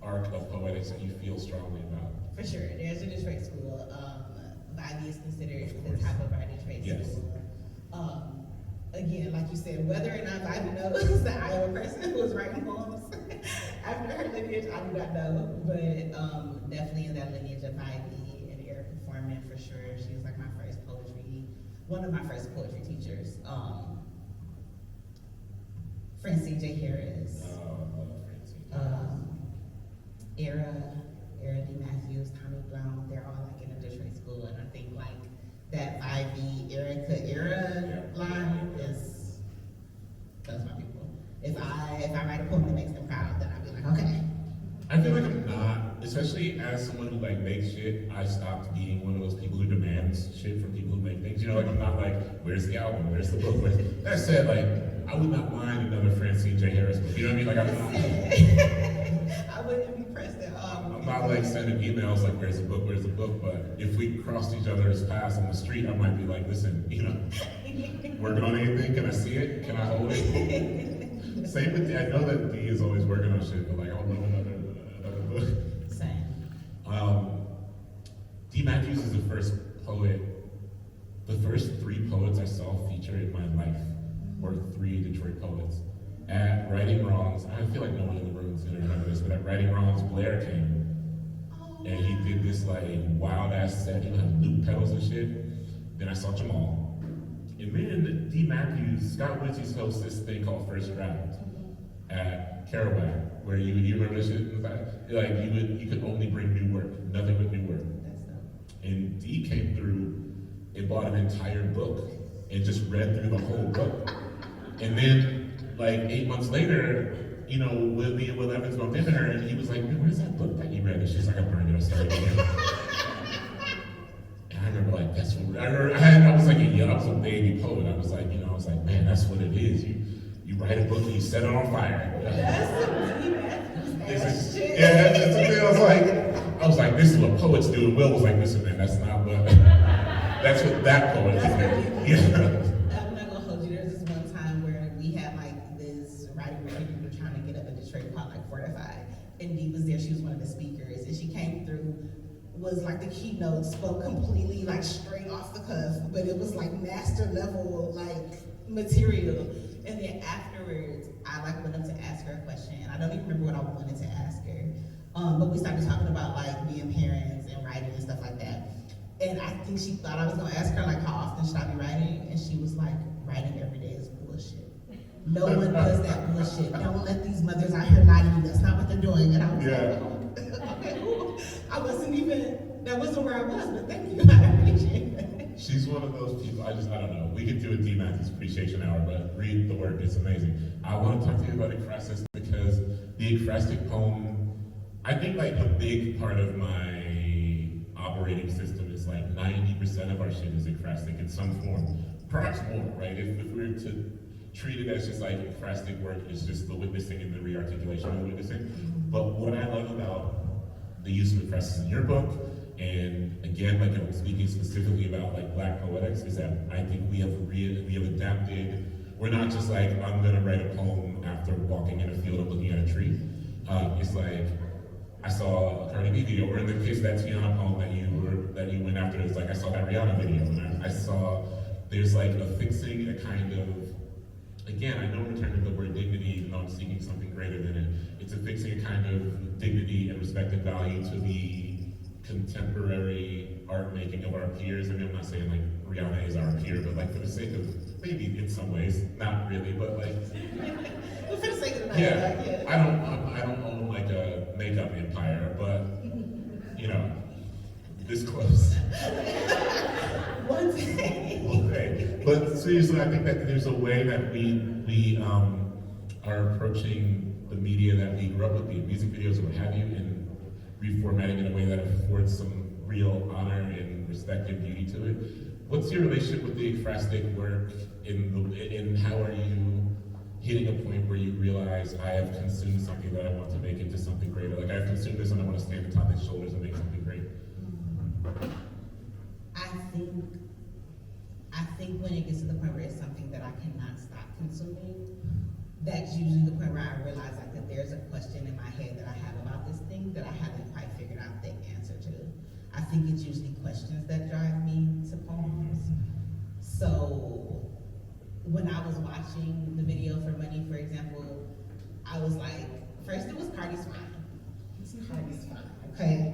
arc of poetics that you feel strongly about? For sure, there's a Detroit school. Ivy is considered the top of our Detroit school. Again, like you said, whether or not Ivy knows that I am a person who is writing poems after her lineage, I do not know, but definitely in that lineage of Ivy and Erica Foreman for sure. She was like one of my first poetry teachers. Francie J. Harris. Era D. Matthews, Tommy Brown, they're all like in a Detroit school, and I think like that Ivy, Erica era line is, those are my people. If I write a poem that makes them proud, then I'll be like, okay. I feel like I'm not, especially as someone who like makes shit, I stopped being one of those people who demands shit from people who make things. You know, like I'm not like, where's the album, where's the book? That said, like, I would not mind another Francine J. Harris book. You know what I mean? Like, I'm not. I wouldn't be pressed at all. I'm not like sending emails like, where's the book, where's the book? But if we crossed each other's paths on the street, I might be like, listen, you know, working on anything? Can I see it? Can I hold it? Same with D. I know that D is always working on shit, but like, I would love another book. Same. D. Matthews is the first poet, the first 3 poets I saw featured in my life were 3 Detroit poets. At Writing Wrongs, I feel like no one in the room is gonna remember this, but at Writing Wrongs, Blair came. And he did this like wild ass set, he would have loop pedals and shit. Then I saw Jamal. And then D. Matthews, Scott Witzy's hosts this thing called First Draft at Kerouac, where you remember this shit? Like you could only bring new work, nothing but new work. And D came through and bought an entire book and just read through the whole book. And then like 8 months later, you know, me and Will Evans bumped into her and he was like, man, where's that book that you read? And she's like, I burned it, I started again. And I remember like, that's what, I was like, I was a baby poet. I was like, you know, I was like, man, that's what it is. You write a book and you set it on fire. That's shit. Yeah, that's the thing. I was like, this is what poets do. And Will was like, listen, man, that's not what, that's what that poet is. Yeah. I'm not gonna hold you. There's this one time where we had like this writing retreat we were trying to get up in Detroit called like Fortified. And Dee was there, she was one of the speakers, and she came through, was like the keynote, spoke completely like straight off the cuff, but it was like master level like material. And then afterwards, I like went up to ask her a question. I don't even remember what I wanted to ask her. But we started talking about like being parents and writing and stuff like that. And I think she thought I was gonna ask her like how often should I be writing? And she was like, writing every day is bullshit. No one does that bullshit. Don't let these mothers out here lie to you. That's not what they're doing. And I was like, oh, okay, cool. I wasn't even, that wasn't where I was, but thank you. I appreciate it. She's one of those people, I don't know. We could do a D. Matthews appreciation hour, but read the work, it's amazing. I want to talk to you about ekphrasis because the ekphrastic poem, I think like a big part of my operating system is like 90% of our shit is ekphrastic in some form, perhaps more, right? If we were to treat it as just like ekphrastic work, it's just the witnessing and the re-articulation of the witnessing. But what I love about the use of ekphrasis in your book, and again, like I'm speaking specifically about like Black poetics, is that I think we have adapted. We're not just like, I'm gonna write a poem after walking in a field and looking at a tree. It's like, I saw a Cardi B video, or in the case of that Tiana poem that you went after, it's like I saw that Rihanna video, and I saw there's like affixing a kind of, again, I don't return to the word dignity, even though I'm seeking something greater than it. It's affixing a kind of dignity and respect and value to the contemporary art making of our peers. I mean, I'm not saying like Rihanna is our peer, but like for the sake of, maybe in some ways, not really, but like. But for the sake of the yeah, I don't own like a makeup empire, but you know, this close. One day. Okay, but seriously, I think that there's a way that we are approaching the media that we grew up with, the music videos or what have you, and reformatting in a way that affords some real honor and respect and beauty to it. What's your relationship with the ekphrastic work, and how are you hitting a point where you realize I have consumed something that I want to make into something greater? Like I've consumed this and I want to stand atop its shoulders and make something great. I think when it gets to the point where it's something that I cannot stop consuming, that's usually the point where I realize like that there's a question in my head that I have about this thing that I haven't quite figured out the answer to. I think it's usually questions that drive me to poems. So when I was watching the video for Money, for example, I was like, first it was Cardi's fine. It's Cardi's fine, okay?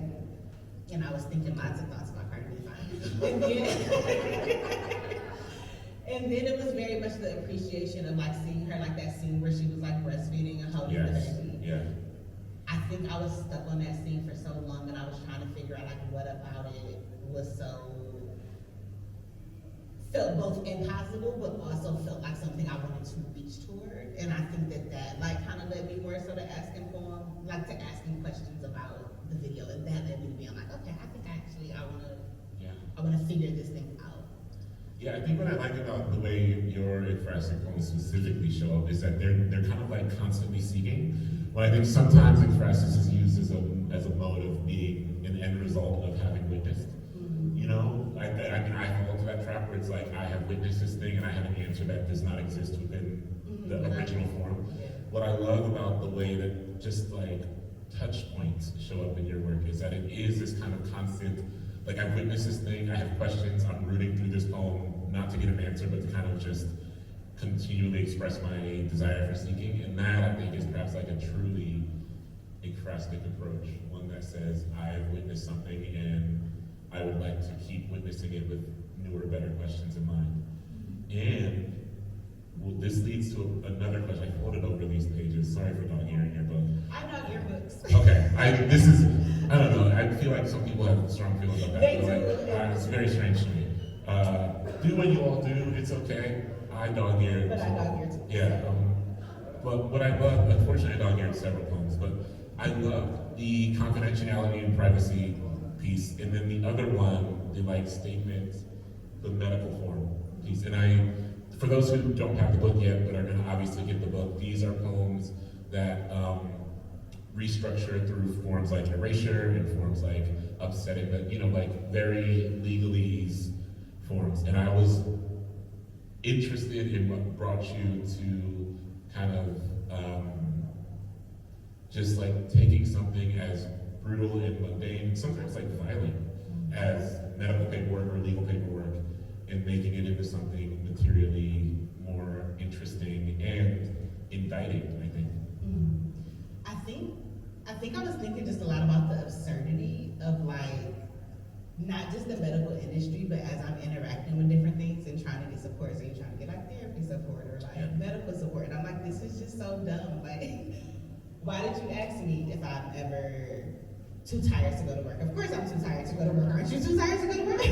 And I was thinking lots of thoughts about Cardi being fine. And then it was very much the appreciation of like seeing her, like that scene where she was like breastfeeding and holding the baby. Yeah. I think I was stuck on that scene for so long that I was trying to figure out like what about it was felt both impossible, but also felt like something I wanted to reach toward. And I think that like kind of led me more so to asking questions about the video, and that led me to being like, okay, I think actually I want to figure this thing out. Yeah, I think what I like about the way your ekphrastic poems specifically show up is that they're kind of like constantly seeking. When I think sometimes ekphrasis is used as a mode of being an end result of having witnessed. You know, I mean, I fall into that trap where it's like I have witnessed this thing and I have an answer that does not exist within the original form. What I love about the way that just like touch points show up in your work is that it is this kind of constant, like I've witnessed this thing, I have questions, I'm rooting through this poem, not to get an answer, but to kind of just continually express my desire for seeking. And that I think is perhaps like a truly ekphrastic approach, one that says, I have witnessed something and I would like to keep witnessing it with newer, better questions in mind. And well, this leads to another question. I folded over these pages. Sorry for dog earing your book. I dog ear books. Okay, I don't know. I feel like some people have strong feelings about that. They do. It's very strange to me. Do what you all do. It's okay. I dog ear. But I dog ear too. Yeah. But what I love, unfortunately, I dog eared several poems, but I love the confidentiality and privacy piece, and then the other one, the like statement, the medical form piece. And for those who don't have the book yet, but are going to obviously get the book, these are poems that restructure through forms like erasure and forms like upsetting, but like very legalese forms. And I was interested in what brought you to kind of just like taking something as brutal and mundane, sometimes like violent, as medical paperwork or legal paperwork, and making it into something materially more interesting and indicting, I think. I think I was thinking just a lot about the absurdity of like, not just the medical industry, but as I'm interacting with different things and trying to get support, so you're trying to get like therapy support or like medical support, and I'm like, this is just so dumb. Like, why did you ask me if I'm ever too tired to go to work? Of course I'm too tired to go to work. Aren't you too tired to go to work?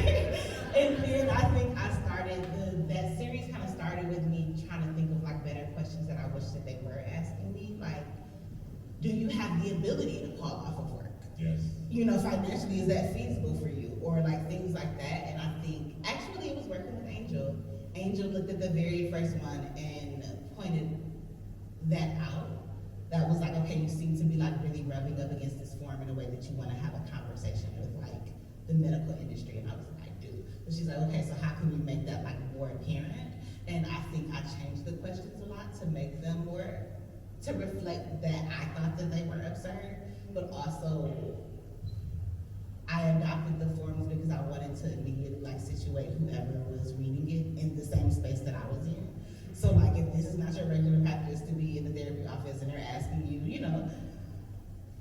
And then I think I started, that series kind of started with me trying to think of like better questions that I wish that they were asking me. Like, do you have the ability to call off of work? Yes. Financially, is that feasible for you? Or like things like that. And I think, actually it was working with Angel. Angel looked at the very first one and pointed that out. That was like, okay, you seem to be like really rubbing up against this form in a way that you want to have a conversation with like the medical industry. And I was like, I do. So she's like, okay, so how can we make that like more apparent? And I think I changed the questions a lot to make them more, to reflect that I thought that they were absurd, but also I adopted the forms because I wanted to immediately like situate whoever was reading it in the same space that I was in. So like, if this is not your regular practice to be in the therapy office and they're asking you,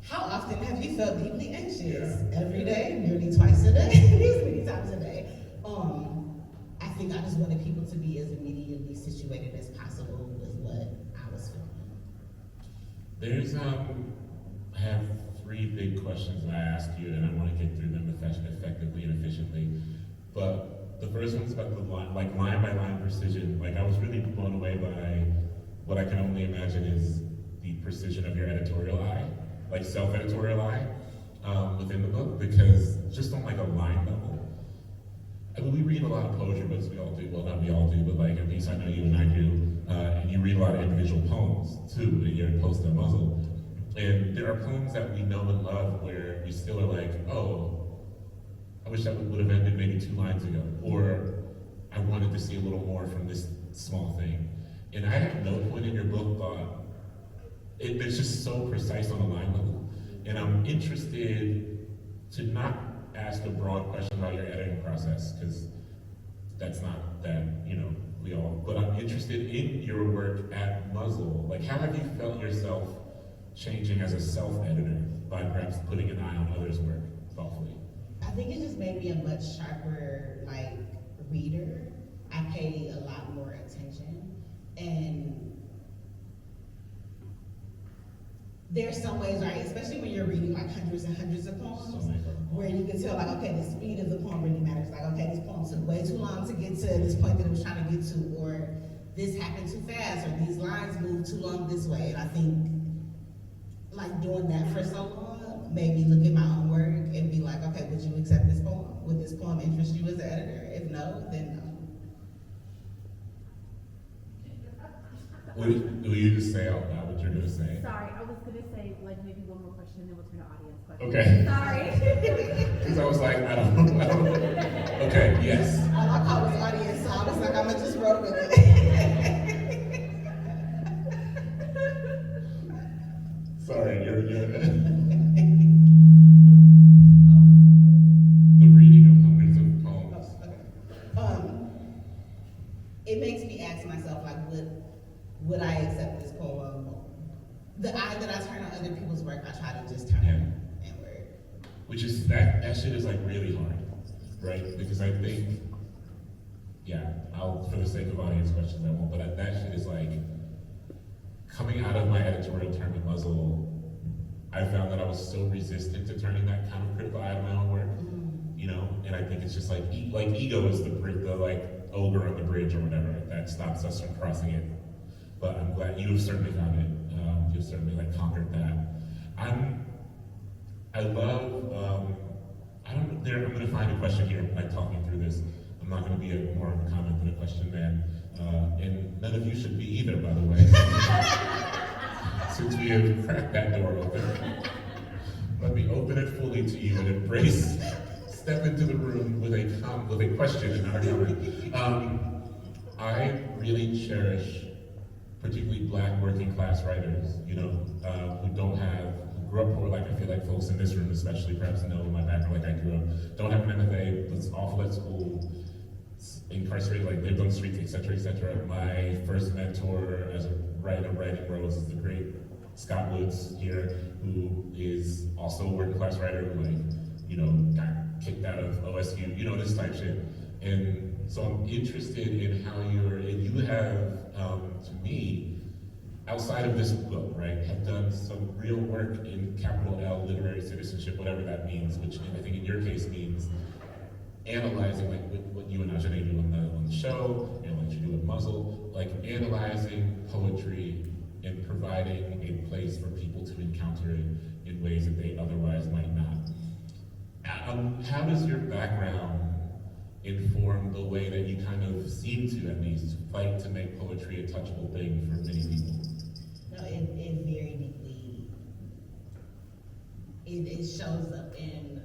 how often have you felt deeply anxious? Every day, nearly twice a day, these many times a day. I think I just wanted people to be as immediately situated as possible with what I was feeling. I have three big questions that I ask you, and I want to get through them effectively and efficiently. But the first one's about the line by line precision. Like, I was really blown away by what I can only imagine is the precision of your editorial eye, like self-editorial eye, within the book, because just on like a line level, I mean, we read a lot of poetry books, we all do, well not we all do, but like at least I know you and I do, and you read a lot of individual poems too, in your post at Muzzle. And there are poems that we know and love where we still are like, oh, I wish that would have ended maybe 2 lines ago, or I wanted to see a little more from this small thing. And I at no point in your book thought, it's just so precise on a line level. And I'm interested to not ask a broad question about your editing process, because that's not that, we all, but I'm interested in your work at Muzzle. Like, how have you felt yourself changing as a self-editor by perhaps putting an eye on others' work thoughtfully? I think it just made me a much sharper, reader. I pay a lot more attention, and there's some ways, right, especially when you're reading hundreds and hundreds of poems, where you can tell, okay, the speed of the poem really matters. Like, okay, this poem took way too long to get to this point that it was trying to get to, or this happened too fast, or these lines moved too long this way. And I think, doing that for so long made me look at my own work and be like, okay, would you accept this poem? Would this poem interest you as an editor? If no, then no. Will you just say out loud what you're gonna say? Sorry, I was gonna say like maybe one more question and then we'll turn to audience questions. Okay. Sorry. Because I was like, I don't know. Okay, yes. All I caught was audience, so I was like, I'm gonna just roll with it. Sorry, you're the reading of hundreds of poems. It makes me ask myself, like, would I accept this poem? The eye that I turn on other people's work, I try to just turn inward. Which is, that shit is like really hard, right? Because I think, for the sake of audience questions, I won't, but that shit is like, coming out of my editorial term at Muzzle, I found that I was so resistant to turning that kind of critical eye to my own work, you know? And I think it's just like ego is the like ogre on the bridge or whatever that stops us from crossing it. But I'm glad you have certainly found it. You've certainly like conquered that. I'm gonna find a question here by talking through this. I'm not gonna be more of a comment than a question man. And none of you should be either, by the way. Since we have cracked that door open. Let me open it fully to you and embrace, step into the room with a question and not a comment. I really cherish particularly Black working class writers, you know, who grew up poor, like I feel like folks in this room especially perhaps know my background, like I grew up, don't have an MFA, was awful at school, incarcerated, like lived on the streets, etc., etc. My first mentor as a writer writing roles is the great Scott Woods here, who is also a working class writer who, like, you know, got kicked out of OSU, you know, this type shit. And so I'm interested in how you have, to me, outside of this book, right, have done some real work in capital L literary citizenship, whatever that means, which I think in your case means analyzing, like what you and Ajanaé do on the show, and what you do at Muzzle, like analyzing poetry and providing a place for people to encounter it in ways that they otherwise might not. How does your background inform the way that you kind of seem to, at least, fight to make poetry a touchable thing for many people? No, it very deeply, it shows up in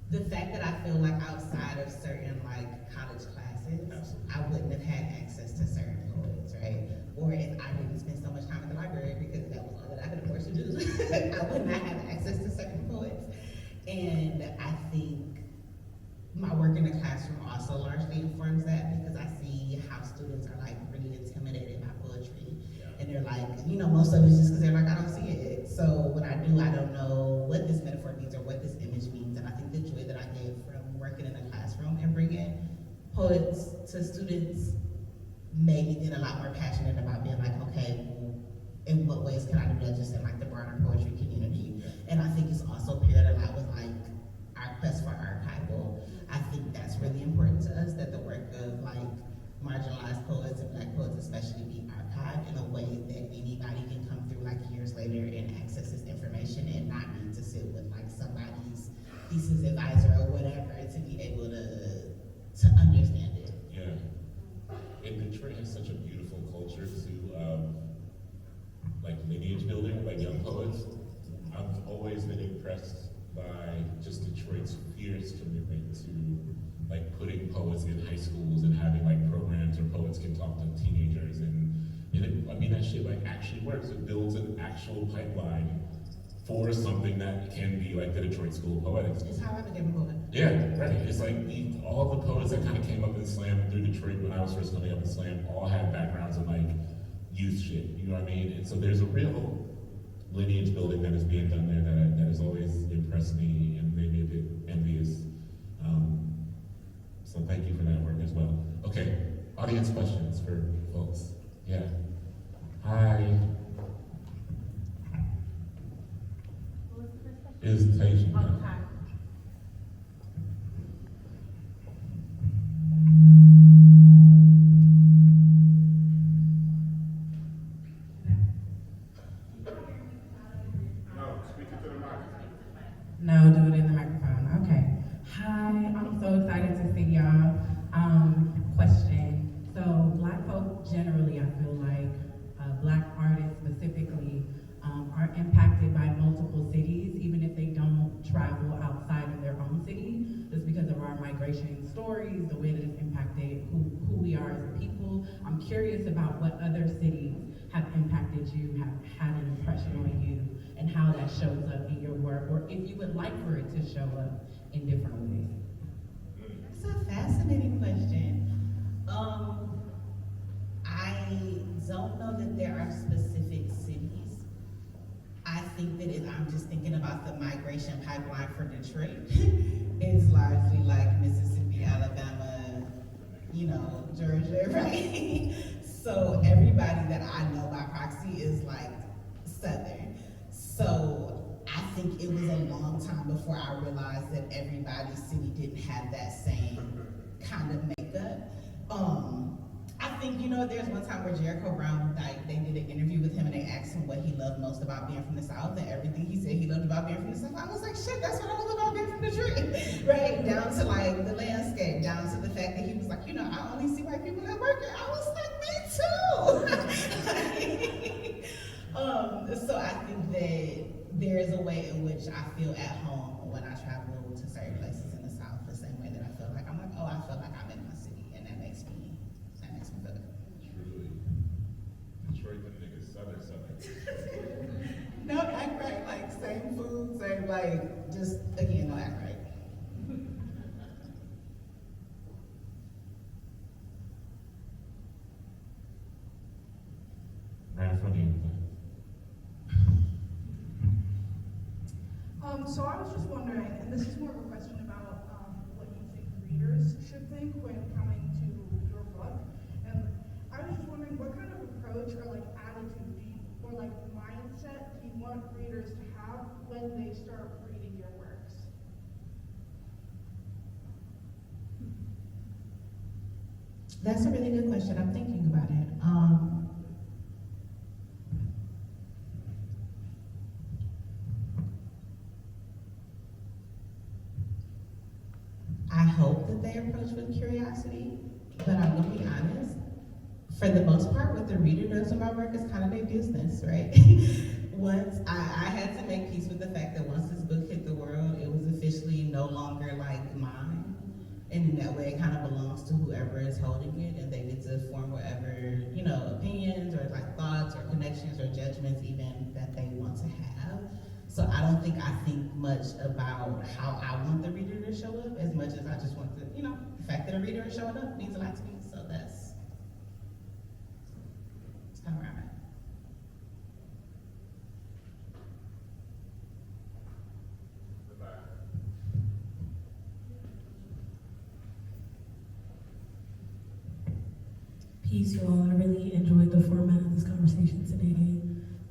the fact that I feel like outside of certain like college classes, Absolutely. I wouldn't have had access to certain poets, right? Or if I didn't spend so much time in the library because that was all that I could afford to do, I would not have access to certain poets. And I think my work in the classroom also largely informs that, because I see how students are like really intimidated by poetry. And they're like, you know, most of it's just because they're like, I don't see it. So when I do, I don't know what this metaphor means or what this image means. And I think the joy that I get from working in the classroom and bringing poets to students made me then a lot more passionate about being like, okay, in what ways can I do that just in like the broader poetry community? And I think it's also paired a lot with like our quest for archival. I think that's really important to us, that the work of like marginalized poets and Black poets especially be archived in a way that anybody can come through like years later and access this information and not need to sit with like somebody's thesis advisor or whatever to be able to understand it. Yeah. And Detroit has such a beautiful culture too, like lineage building, like young poets. I've always been impressed by just Detroit's fierce commitment to like putting poets in high schools and having like programs where poets can talk to teenagers, and I mean that shit like actually works. It builds an actual pipeline for something that can be like the Detroit School of Poetics. It's how I became a poet. Yeah, right. It's like all the poets that kind of came up in slam through Detroit when I was first coming up in slam all had backgrounds in like youth shit, you know what I mean? And so there's a real lineage building that is being done there that has always impressed me and made me a bit envious. So thank you for that work as well. Okay, audience questions for folks. Yeah. Hi. What was the first question? Is Taisha? Oh, hi. No, do it in the microphone. Okay. Hi, I'm so excited to see y'all. Question. So Black folk generally impacted by multiple cities, even if they don't travel outside of their own city, just because of our migration stories, the way that it's impacted who we are as a people. I'm curious about what other cities have impacted you, have had an impression on you, and how that shows up in your work, or if you would like for it to show up in different ways. That's a fascinating question. I don't know that there are specific cities. I think that if I'm just thinking about the migration pipeline for Detroit, it's largely like Mississippi, Alabama, Georgia, right? So everybody that I know by proxy is like Southern. So I think it was a long time before I realized that everybody's city didn't have that same kind of makeup. I think, there's one time where Jericho Brown, they did an interview with him and they asked him what he loved most about being from the South, and everything he said he loved about being from the South. I was like, shit, that's what I love about being from Detroit, right? Down to like the landscape, down to the fact that he was like, I only see white people at work, and I was like, me too. So I think that there is a way in which I feel at home when I travel to certain places in the South, the same way that I feel like I feel like I'm in my city, and that makes me feel good. Truly. Detroit, them niggas, Southern. No act right, like same food, same like, just again, no act right. That's funny. So I was just wondering, and this is more of a question about what you think readers should think when coming to your book. And I was just wondering, what kind of approach or like attitude or like mindset do you want readers to have when they start reading your works? That's a really good question. I'm thinking about it. I hope that they approach with curiosity, but I'm gonna be honest. For the most part, what the reader does in my work is kind of their business, right? Once I had to make peace with the fact that once this book hit the world, it was officially no longer like mine, and in that way, it kind of belongs to whoever is holding it, and they get to form whatever opinions or like thoughts or connections or judgments even that they want to have. So I don't think I think much about how I want the reader to show up as much as I just want the fact that a reader is showing up means a lot to me. So that's kind of where I'm at. Peace, you all. I really enjoyed the format of this conversation today.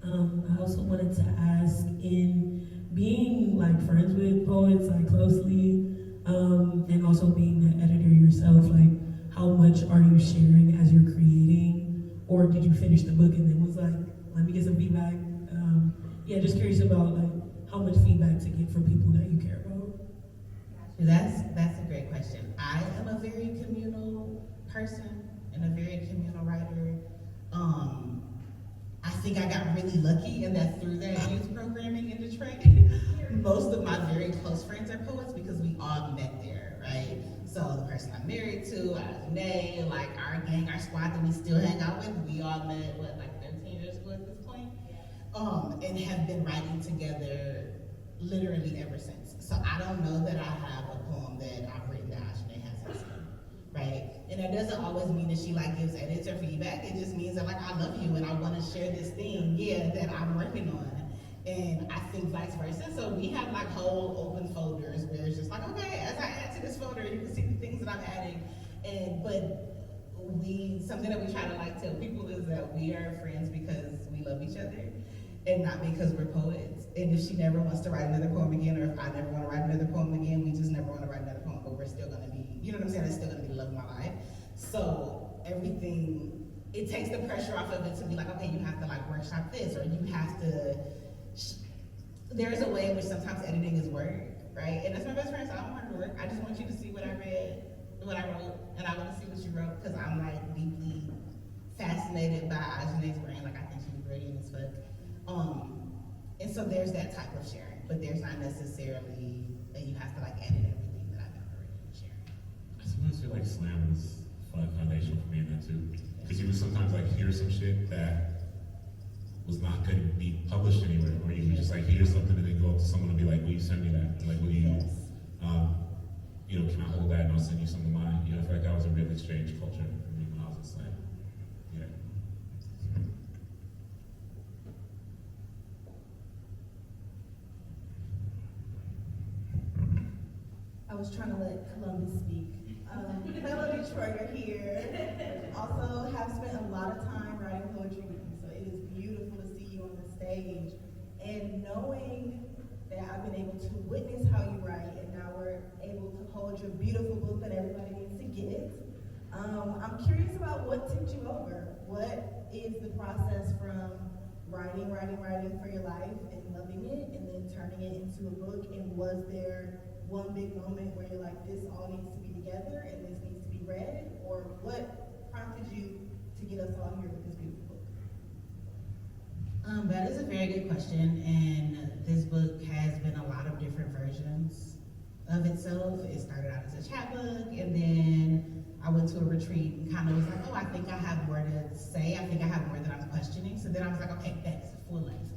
I also wanted to ask, in being like friends with poets like closely, and also being the editor yourself, like how much are you sharing as you're creating, or did you finish the book and then was like, let me get some feedback? Just curious about like how much feedback to get from people that you care about. That's a great question. I am a very communal person and a very communal writer. I think I got really lucky in that through that youth programming in Detroit, most of my very close friends are poets because we all met there, right? So the person I'm married to, Ajanaé, like our gang, our squad that we still hang out with, we all met, 13 years ago at this point? And have been writing together literally ever since. So I don't know that I have a poem that I've written that Ajanaé hasn't seen, right? And that doesn't always mean that she gives edits or feedback. It just means that I love you and I want to share this thing, that I'm working on. And I think vice versa. So we have whole open folders where it's just okay, as I add to this folder, you can see the things that I'm adding. But something that we try to tell people is that we are friends because we love each other and not because we're poets. And if she never wants to write another poem again, or if I never want to write another poem again, we just never want to write another poem, but we're still gonna be, you know what I'm saying? It's still gonna be the love of my life. So everything, it takes the pressure off of it to be okay, you have to workshop this, or you have to, there's a way in which sometimes editing is work, right? And that's my best friend, so I don't want her to work. I just want you to see what I read, what I wrote, and I want to see what you wrote, because I'm deeply fascinated by Ajanaé's brain. I think she's brilliant as fuck. And And so there's that type of sharing, but there's not necessarily that you have to like edit everything that I've ever written and sharing. I sometimes feel like slam was foundational for me in that too. Because you would sometimes like hear some shit that was not going to be published anywhere, or you would just like hear something and then go up to someone and be like, will you send me that? Like, will you, can I hold that and I'll send you some of mine? I feel like that was a real exchange culture for me when I was in slam. Yeah. I was trying to let Columbus speak. Fellow Detroiter here. Also have spent a lot of time writing poetry with you, so it is beautiful to see you on the stage. And knowing that I've been able to witness how you write, and now we're able to hold your beautiful book that everybody needs to get. I'm curious about what tipped you over. What is the process from writing for your life and loving it, and then turning it into a book? And was there one big moment where you're like, this all needs to be together and this needs to be read? Or what prompted you to get us all here with this beautiful book? That is a very good question, and this book has been a lot of different versions of itself. It started out as a chapbook, and then I went to a retreat and kind of was like, oh, I think I have more to say. I think I have more that I'm questioning. So then I was like, okay, that's full length.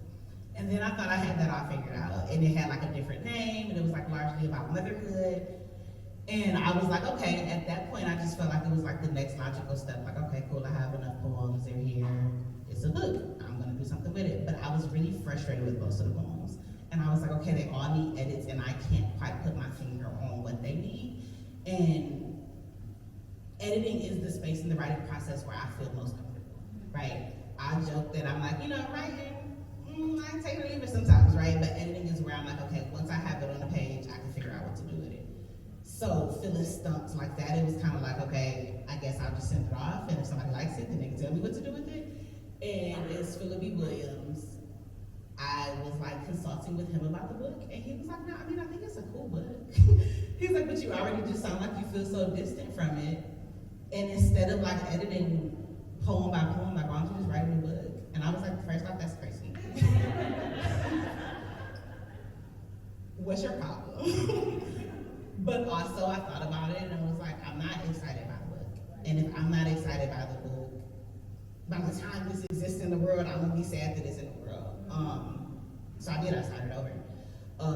And then I thought I had that all figured out, and it had like a different name, and it was like largely about motherhood. And I was like, okay, at that point, I just felt like it was like the next logical step. Like, okay, cool, I have enough poems, they're here, it's a book, I'm gonna do something with it. But I was really frustrated with most of the poems. And I was like, okay, they all need edits, and I can't quite put my finger on what they need. And editing is the space in the writing process where I feel most comfortable, right? I joke that I'm like, writing, I take it or leave it sometimes, right? But editing is where I'm like, okay, once I have it on the page, I can figure out what to do with it. So feeling stumped like that, it was kind of like, okay, I guess I'll just send it off, and if somebody likes it, then they can tell me what to do with it. And as Philip B. Williams, I was like consulting with him about the book, and he was like, no, I think it's a cool book. He's like, but you already just sound like you feel so distant from it. And instead of like editing poem by poem, like, why don't you just write a new book? And I was like, first off, that's crazy. What's your problem? But also I thought about it and I was like, I'm not excited by the book. And if I'm not excited by the book, by the time this exists in the world, I'm gonna be sad that it's in the world. So I started over.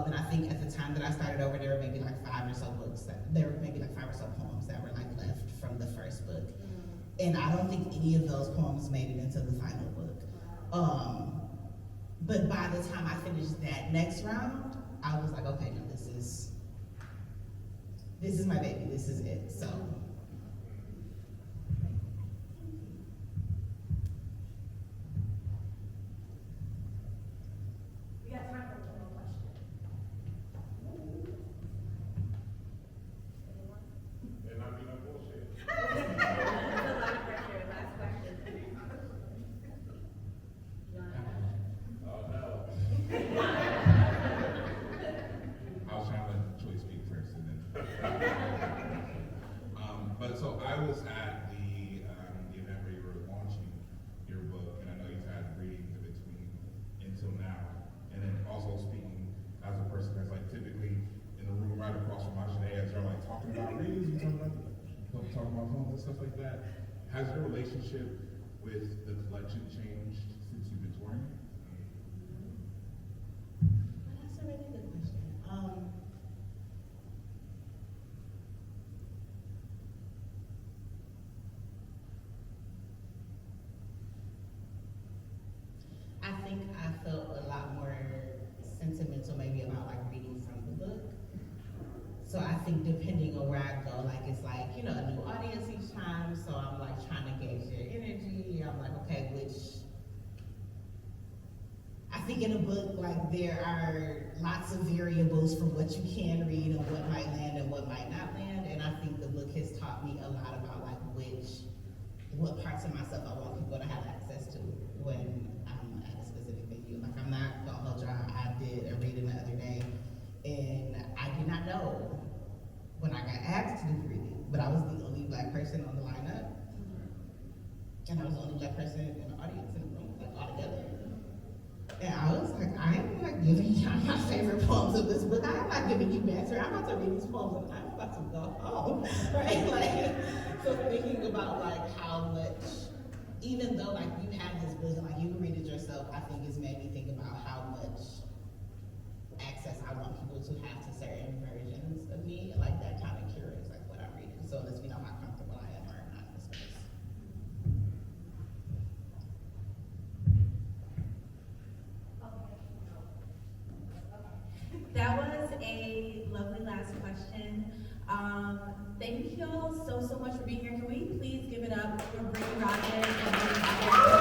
And I think at the time that I started over, there were maybe like 5 or so poems that were like left from the first book. And I don't think any of those poems made it into the final book. But by the time I finished that next round, I was like, okay, no, this is my baby, this is it, so. We got time for one more question. There not be no bullshit. That's a lot of pressure. Last question. Oh no. I was trying to let Joy speak first and then. But so I was at the event where you were launching your book, and I know you've had readings in between until now. And then also speaking as a person that's like typically in the room right across from Ajanaé, as you're like talking about readings, you talking about poems and stuff like that. Has your relationship with the collection changed since you've been touring? That's a really good question. I think I felt a lot more sentimental maybe about like reading from the book. So I think depending on where I go, like it's like, a new audience each time. So I'm like trying to gauge their energy. I'm like, okay, I think in a book, like there are lots of variables for what you can read and what might land and what might not land. And I think the book has taught me a lot about like what parts of myself I want people to have access to when I'm at a specific venue. Like I'm not gonna hold y'all. I did a reading the other day, and I did not know when I got asked to do the reading, but I was the only Black person on the lineup, and I was the only Black person in the audience in the room, like all together. And I was like, I am like poems of this book. I'm not giving you banter. I'm about to read these poems and I'm about to go home, right? Like, so thinking about like how much, even though like you have this book, like you can read it yourself, I think it's made me think about how much access I want people to have to certain versions of me, and like that kind of curates like what I'm reading. So it lets me know how comfortable I am or not in this space. That was a lovely last question. Thank you all so much for being here. Can we please give it up for Brittany Rogers and